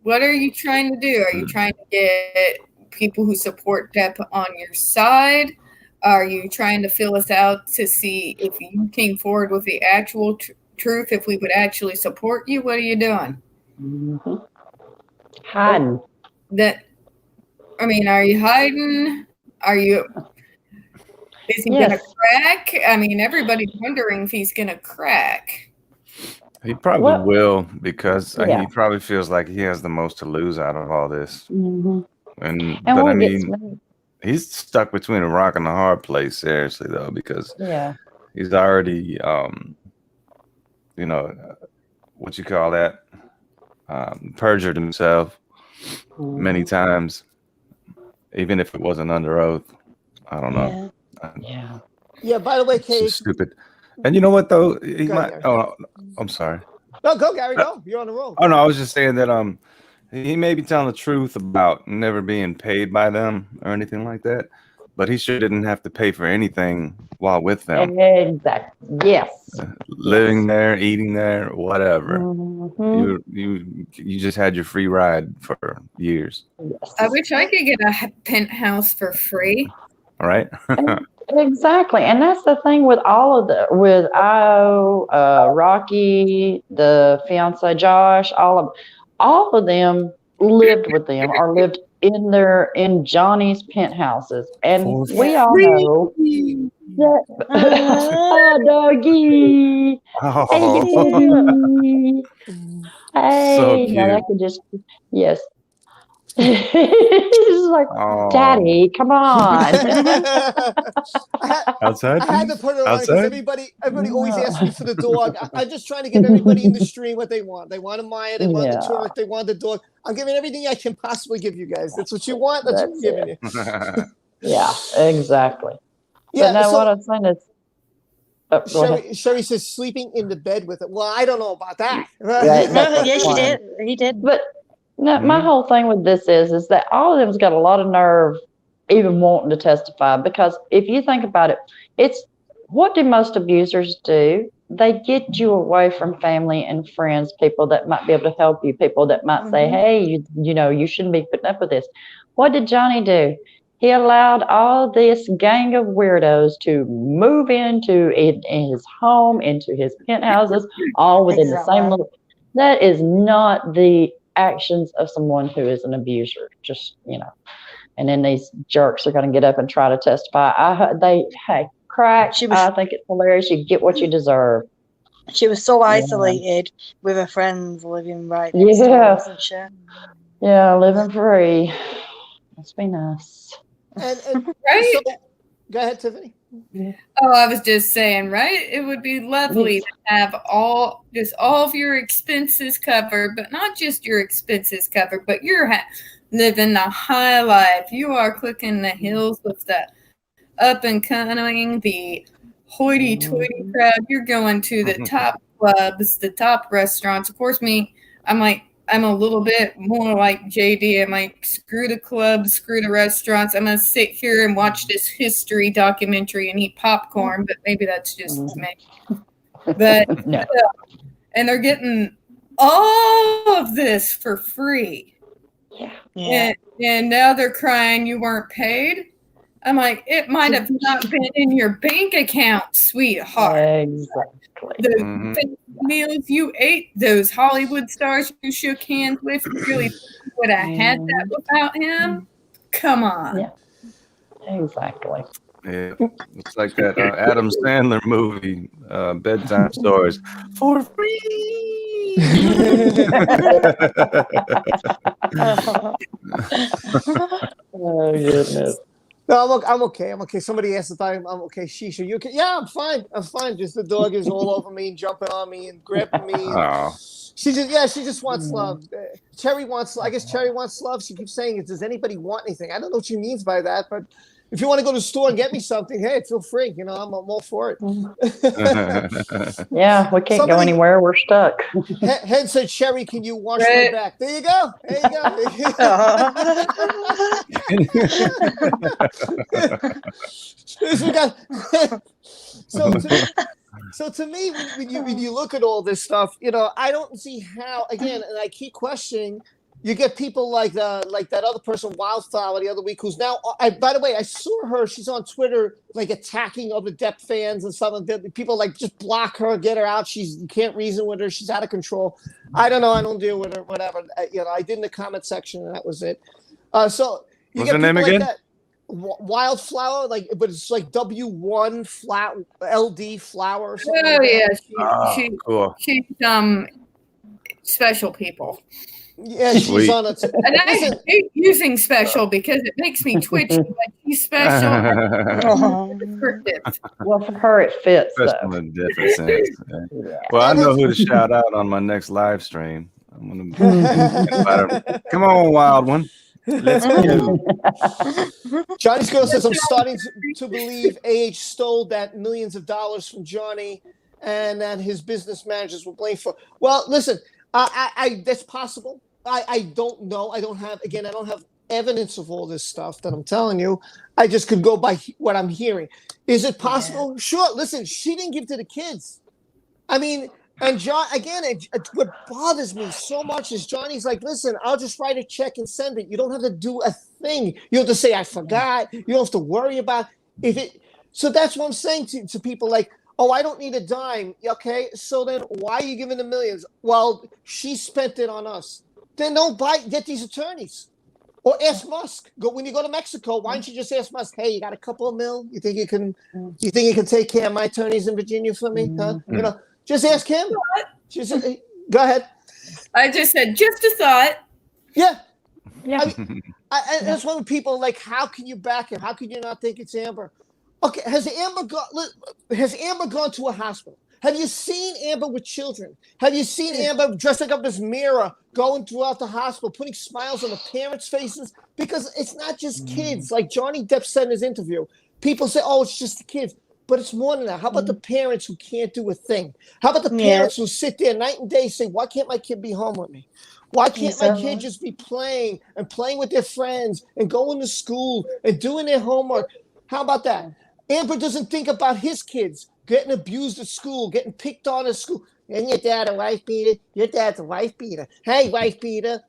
What are you trying to do? Are you trying to get people who support Depp on your side? Are you trying to fill us out to see if you came forward with the actual truth, if we would actually support you? What are you doing? Mm-hmm. Hiding. Are you hiding? Is he going to crack? I mean, everybody's wondering if he's going to crack. He probably will, because he probably feels like he has the most to lose out of all this. Mm-hmm. But I mean, he's stuck between a rock and a hard place, seriously, though, because he's already, what you call that? Perjured himself many times, even if it wasn't under oath. I don't know. Yeah. By the way, Kate. Stupid. And you know what though? He might. Oh, I'm sorry. No, go, Gary. Go. You're on the roll. Oh no, I was just saying that he may be telling the truth about never being paid by them or anything like that, but he sure didn't have to pay for anything while with them. Exactly. Yes. Living there, eating there, whatever. Mm-hmm. You just had your free ride for years. Yes. I wish I could get a penthouse for free. All right. Exactly, and that's the thing with with Io, Rocky, the fiance Josh, all of them lived with them or lived in Johnny's penthouses, and we all know that. Oh, doggy! Oh. Hey, So cute. now that could just He's like, Daddy, come on. Outside? I had to put it on because everybody always asks me for the dog. I'm just trying to give everybody in the stream what they want. They want a Maya, they want the truck, they want the dog. I'm giving everything I can possibly give you guys. That's what you want. That's what I'm giving you. Yeah, exactly. Yeah. But now what I'm saying is, Sherry says sleeping in the bed with it. Well, I don't know about that. Yes, she did. He did. But no, my whole thing with this is that all of them's got a lot of nerve even wanting to testify, because if you think about it, it's what do most abusers do? they get you away from family and friends, people that might be able to help you, people that might say, hey, you know, you shouldn't be putting up with this. What did Johnny do? He allowed all this gang of weirdos to move into in his home, into his penthouses, all within the same little. That is not the actions of someone who is an abuser. Just, you know. And then these jerks are going to get up and try to testify. Crack. I think it's hilarious. You get what you deserve. She was so isolated with her friends living right next door, wasn't she? Yeah, living free. Must be nice. And Right? so, go ahead, Tiffany. Oh, I was just saying, right? It would be lovely to have all of your expenses covered, but not just your expenses covered, but you're living the high life. You are clicking the heels with the up and coming, the hoity-toity crowd. You're going to the top clubs, the top restaurants. Of course, I'm a little bit more like JD. I'm like, screw the clubs, screw the restaurants. I'm going to sit here and watch this history documentary and eat popcorn, but maybe that's just me. But No. And they're getting all of this for free. Yeah. And now they're crying you weren't paid. I'm like, it might have not been in your bank account, sweetheart. Exactly. The meals you ate, those Hollywood stars you shook hands with, you really would have had that without him? Come on. Yeah. Exactly. Yeah, it's like that Adam Sandler movie, Bedtime Stories, for free. Oh, goodness. No, I'm okay. I'm okay. Somebody asked if I'm okay. Shisha, you okay? Yeah, I'm fine. I'm fine. Just the dog is all over me and jumping on me and gripping me. And she just wants love. Cherry wants love. She keeps saying, does anybody want anything? I don't know what she means by that, but if you want to go to the store and get me something, hey, feel free. You know, I'm all for it. Yeah, we can't go anywhere. We're stuck. Hen said, Cherry, can you wash my back? There you go. So to me, when you look at all this stuff, you know, I don't see how. Again, and I keep questioning. You get people like that other person, Wildflower, the other week, who's now. By the way, I saw her. She's on Twitter, like attacking other Depp fans and some of the people like just block her, get her out. You can't reason with her. She's out of control. I don't know. I don't deal with her. Whatever. You know, I did in the comment section, and that was it. So you What's get her name people again? like that. Wildflower, but it's like W1 LD flower. Or something Oh cool. She's special people. Yeah, she's on it. And I hate using special because it makes me twitch. Like she's special. Well, for her, it fits. Special in different sense. Well, I know who to shout out on my next live stream. I'm gonna come on, wild one. Let's go. Johnny's girl says, I'm starting to believe AH stole that millions of dollars from Johnny and that his business managers were blamed for. Well, listen, I that's possible. I don't know. I don't have evidence of all this stuff that I'm telling you. I just could go by what I'm hearing. Is it possible? Yeah. Sure. Listen, she didn't give to the kids. I mean, and John, again, what bothers me so much is Johnny's like, listen, I'll just write a check and send it. You don't have to do a thing. You don't have to say, I forgot. You don't have to worry about it. So that's what I'm saying to people like, oh, I don't need a dime. Okay, so then why are you giving the millions? Well, she spent it on us. Then don't get these attorneys. Or ask Musk. When you go to Mexico, why don't you just ask Musk, hey, you got a couple of mil? You think you can take care of my attorneys in Virginia for me? Huh? You know, just ask him. Go ahead. I just said, just a thought. Yeah. I mean, that's one of people like, how can you back him? How can you not think it's Amber? Okay, has Amber gone to a hospital? Have you seen Amber with children? Have you seen Amber dressing up as Mira, going throughout the hospital, putting smiles on the parents' faces? Because it's not just kids. Like Johnny Depp said in his interview, people say, oh, it's just the kids. But it's more than that. How about the parents who can't do a thing? How about the parents who sit there night and day saying, why can't my kid be home with me? Why can't my kid just be playing with their friends and going to school and doing their homework? How about that? Amber doesn't think about his kids. getting abused at school, getting picked on at school. And your dad a wife beater? Your dad's a wife beater. Hey, wife beater.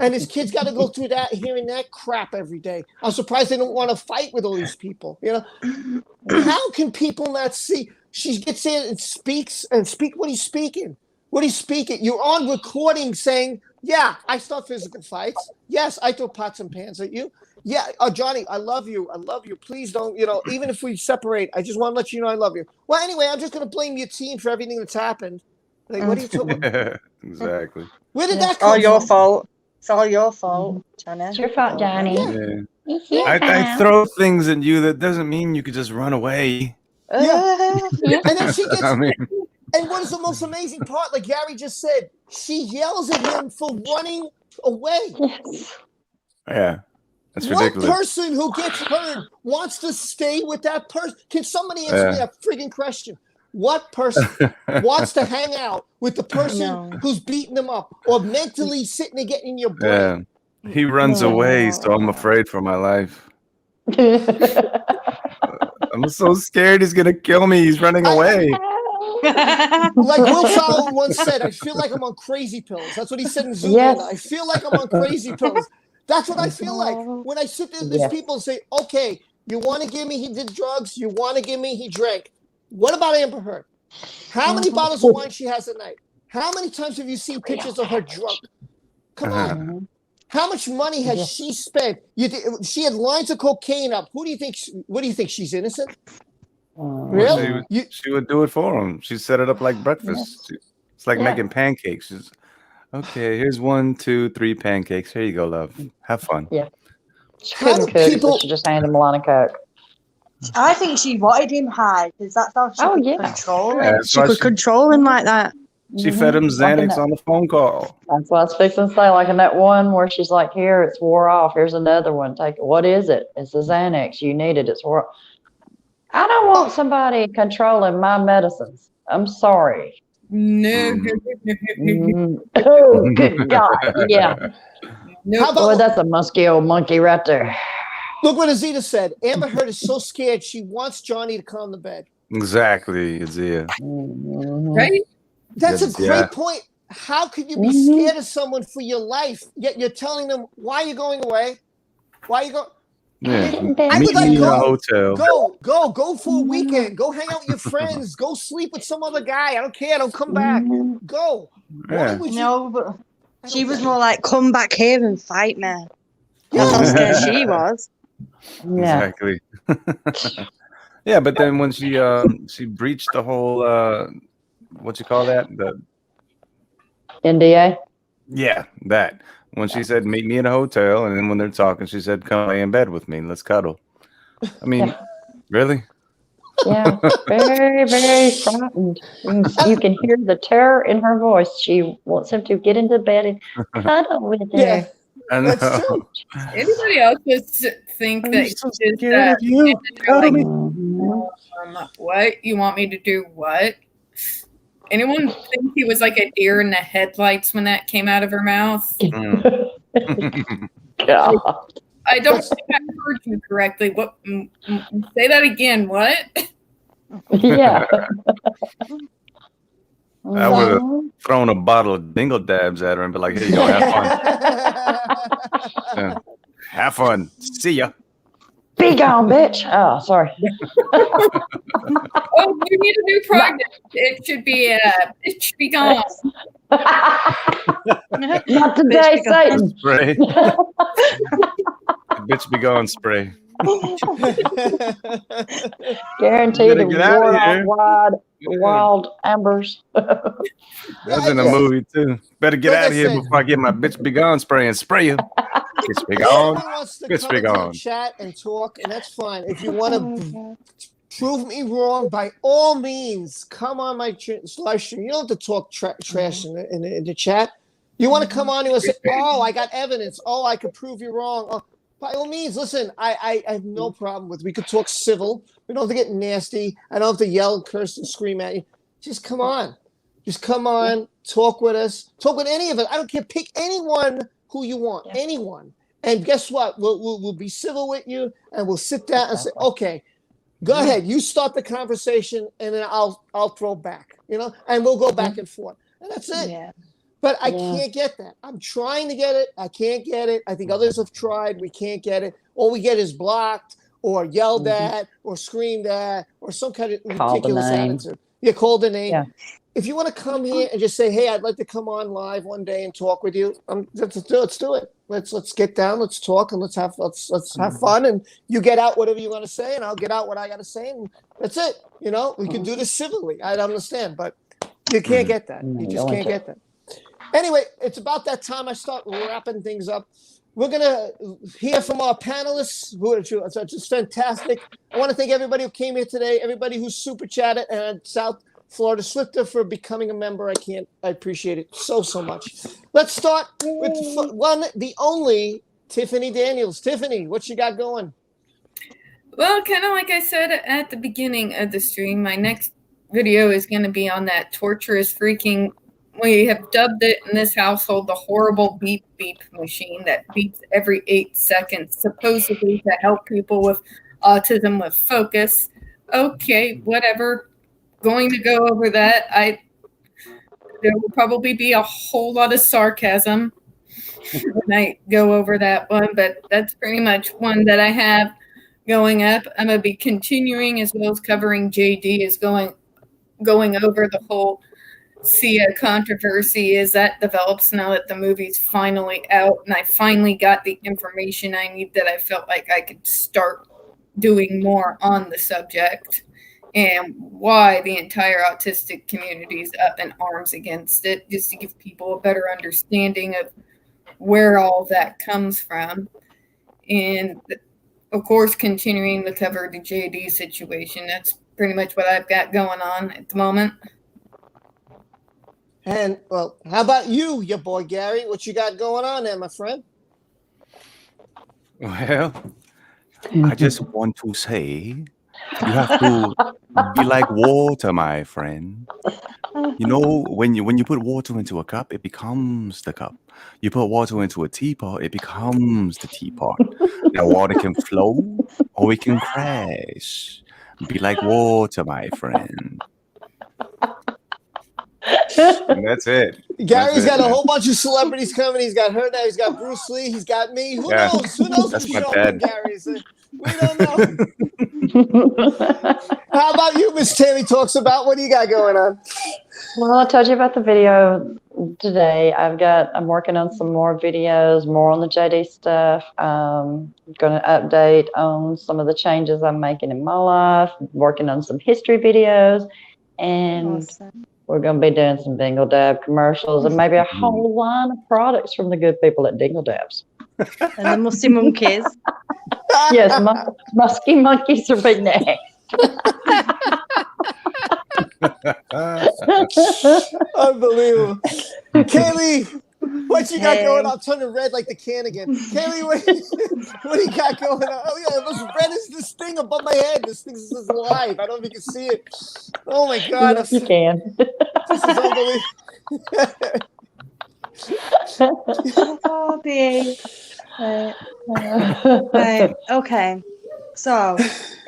And his kids got to go through that, hearing that crap every day. I'm surprised they don't want to fight with all these people. You know, how can people not see? She gets in and speaks what he's speaking. What he's speaking. You're on recording saying, yeah, I start physical fights. Yes, I throw pots and pans at you. Yeah, Johnny, I love you. I love you. Please don't, even if we separate, I just want to let you know I love you. Well, anyway, I'm just going to blame your team for everything that's happened. Like, what are you talking about? Exactly. Where did that come All your from? fault. It's all your fault, Johnny. It's your fault, Johnny. Yeah. I throw things at you. That doesn't mean you could just run away. Yeah. And then she gets, I mean, and what is the most amazing part? Like Gary just said, she yells at him for running away. Yes. yeah, that's What ridiculous. person who gets hurt wants to stay with that person? Can somebody answer me that friggin' question? What person wants to hang out with the person who's beating them up or mentally sitting and getting in your brain? Yeah. He runs away, so I'm afraid for my life. I'm so scared he's gonna kill me. He's running away. Like Will Ferrell once said, I feel like I'm on crazy pills. That's what he said in Zoolander. Yes. I feel like I'm on crazy pills. That's what I feel like when I sit there with these people and say, okay, you want to give me he did drugs, you want to give me he drank. What about Amber Heard? How many bottles of wine she has a night? How many times have you seen pictures of her drunk? Come on. How much money has she spent? She had lines of cocaine up. What do you think? She's innocent? Really? She would do it for him. She set it up like breakfast. It's like making pancakes. She's, okay, here's 1, 2, 3 pancakes. Here you go, love. Have fun. Yeah. She couldn't cook, so she just handed him a line of coke. I think she wanted him high because that's how she could control him. Yeah, She could control him like that. She fed him Xanax on the phone call. That's what I was fixing to say. Like in that one where she's like, here, it's wore off. Here's another one. Take it. What is it? It's the Xanax. You need it. It's wore off. I don't want somebody controlling my medicines. I'm sorry. No. Oh, good God. Yeah. How about, Boy, that's a musky old monkey right there. look what Azita said. Amber Heard is so scared she wants Johnny to come to bed. Exactly, Azia. Right? That's a great point. How could you be scared of someone for your life, yet you're telling them, why are you going away? Why are you going? Yeah. I would like in a hotel. Go for a weekend. Go hang out with your friends. Go sleep with some other guy. I don't care. Don't come back. Go. Why would you? No, but she was more like, come back here and fight me. That's how scared she was. Yeah. Exactly. Yeah, but then when she breached the whole what you call that? The NDA? Yeah, that. When she said meet me in a hotel, and then when they're talking, she said come lay in bed with me, let's cuddle. I mean, really? Yeah, very, very frightened. You can hear the terror in her voice. She wants him to get into bed and cuddle with her. Yeah, I know. that's true. Anybody else just think that so he just, scared of you. like, Mhm. what? You want me to do what? Anyone think he was like a deer in the headlights when that came out of her mouth? God. I don't think I heard you correctly. What? Say that again. What? Yeah. I would have thrown a bottle of dingle dabs at her and be like, here you go, have fun. Yeah. Have fun. See ya. Be gone, bitch. Oh, sorry. Oh, you need a new product. It should be gone. Not today, Satan. Spray. Bitch be gone spray. Guaranteed to Get out of ward here. off wild ambers. That's in a movie too. Better get Like out of I here said- before I get my bitch be gone spray and spray you. Bitch be Everyone gone. wants to Bitch come be into the gone. chat and talk, and that's fine. If you want to prove me wrong, by all means, come on my live stream. You don't have to talk trash in the chat. You want to come on here and say, "Oh, I got evidence. Oh, I could prove you wrong." Oh, by all means, listen. I have no problem with. We could talk civil. We don't have to get nasty. I don't have to yell, curse, and scream at you. Just come on. Just come on. Talk with us. Talk with any of us. I don't care. Pick anyone who you want. Anyone. And guess what? We'll be civil with you, and we'll sit down and say, okay, Go ahead. You start the conversation, and then I'll throw back. And we'll go back and forth, and that's it. Yeah. But I can't get that. I'm trying to get it. I can't get it. I think others have tried. We can't get it. All we get is blocked or yelled at or screamed at or some kind of ridiculous attitude. You called a name. Yeah. If you want to come here and just say, "Hey, I'd like to come on live one day and talk with you," let's do it. Let's get down. Let's talk and let's have fun. And you get out whatever you want to say, and I'll get out what I got to say, and that's it. We can do this civilly. I understand, but you can't get that. You just can't get that. Anyway, it's about that time I start wrapping things up. We're going to hear from our panelists, who are just fantastic. I want to thank everybody who came here today, everybody who super chatted, and South Florida Swifter for becoming a member. I appreciate it so much. Let's start with the only Tiffany Daniels. Tiffany, what you got going? Well, kind of like I said at the beginning of the stream, my next video is going to be on that torturous freaking, we have dubbed it in this household, the horrible beep beep machine that beeps every 8 seconds, supposedly to help people with autism with focus. Okay, whatever. Going to go over that. There will probably be a whole lot of sarcasm when I go over that one, but that's pretty much one that I have going up. I'm going to be continuing as well as covering JD is going over the whole Sia controversy as that develops now that the movie's finally out and I finally got the information I need that I felt like I could start doing more on the subject and why the entire autistic community is up in arms against it, just to give people a better understanding of where all that comes from. And of course, continuing to cover the JD situation. That's pretty much what I've got going on at the moment. And, well, how about you, your boy Gary? What you got going on there, my friend? Well, I just want to say, you have to be like water, my friend. When you put water into a cup, it becomes the cup. You put water into a teapot, it becomes the teapot. Now water can flow or it can crash. Be like water, my friend. And that's it. Gary's got a whole bunch of celebrities coming. He's got her now. He's got Bruce Lee. He's got me. Who knows? Who knows That's who's my showing dad. Gary's? We don't know. How about you, Miss Tammy Talks About? What do you got going on? Well, I told you about the video today. I'm working on some more videos, more on the JD stuff. I'm going to update on some of the changes I'm making in my life, working on some history videos, and we're going to be doing some Dingle Dab commercials and maybe a whole line of products from the good people at Dingle Dabs. And the Musty Monkeys. Yes, musky monkeys are big next. Unbelievable. Kaylee, what you got going on? I'm turning red like the can again. Kaylee, what do you got going on? Oh, yeah, it was red as this thing above my head. This thing is live. I don't know if you can see it. Oh, my God. Yes, you can. This is unbelievable. Oh, dear. Okay. So,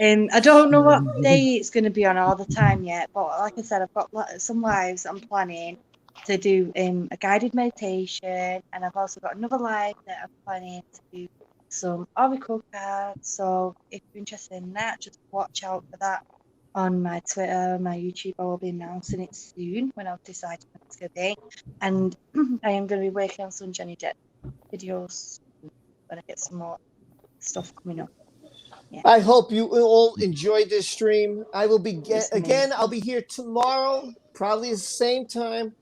I don't know what day it's going to be on all the time yet, but like I said, I've got some lives I'm planning to do a guided meditation, and I've also got another live that I'm planning to do some oracle cards. So, if you're interested in that, just watch out for that on my Twitter, my YouTube. I will be announcing it soon when I've decided when it's going to be. And I am going to be working on some Johnny Depp videos when I get some more stuff coming up. Yeah. I hope you all enjoyed this stream. I will be again. I'll be here tomorrow, probably the same time.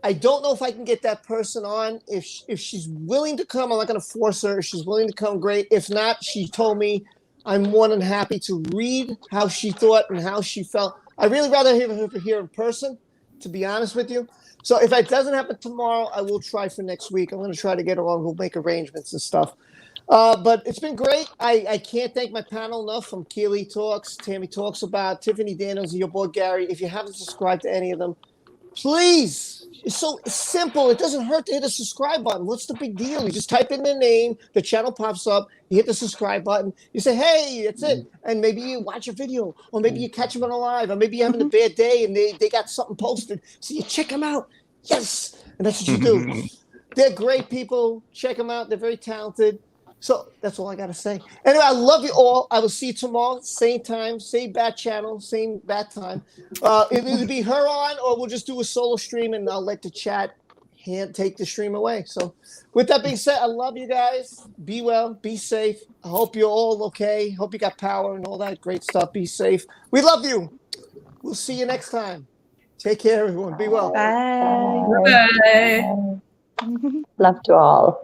I don't know if I can get that person on. If she's willing to come, I'm not going to force her. If she's willing to come, great. If not, she told me I'm more than happy to read how she thought and how she felt. I'd really rather hear her here in person, to be honest with you. So if it doesn't happen tomorrow, I will try for next week. I'm going to try to get her on. We'll make arrangements and stuff. But it's been great. I can't thank my panel enough, from Keely Talks, Tammy Talks About, Tiffany Daniels, and your boy Gary. If you haven't subscribed to any of them, please. It's so simple. It doesn't hurt to hit the subscribe button. What's the big deal? You just type in their name, the channel pops up, you hit the subscribe button, you say, hey, that's it. And maybe you watch a video, or maybe you catch them on a live, or maybe you're having a bad day and they got something posted. So you check them out. Yes. And that's what you do. They're great people. Check them out. They're very talented. So that's all I got to say. Anyway, I love you all. I will see you tomorrow, same time, same bat channel, same bat time. It'll either be her on, or we'll just do a solo stream, and I'll let the chat take the stream away. So with that being said, I love you guys. Be well. Be safe. I hope you're all okay. Hope you got power and all that great stuff. Be safe. We love you. We'll see you next time. Take care, everyone. Be well. Bye. Bye. Love to all.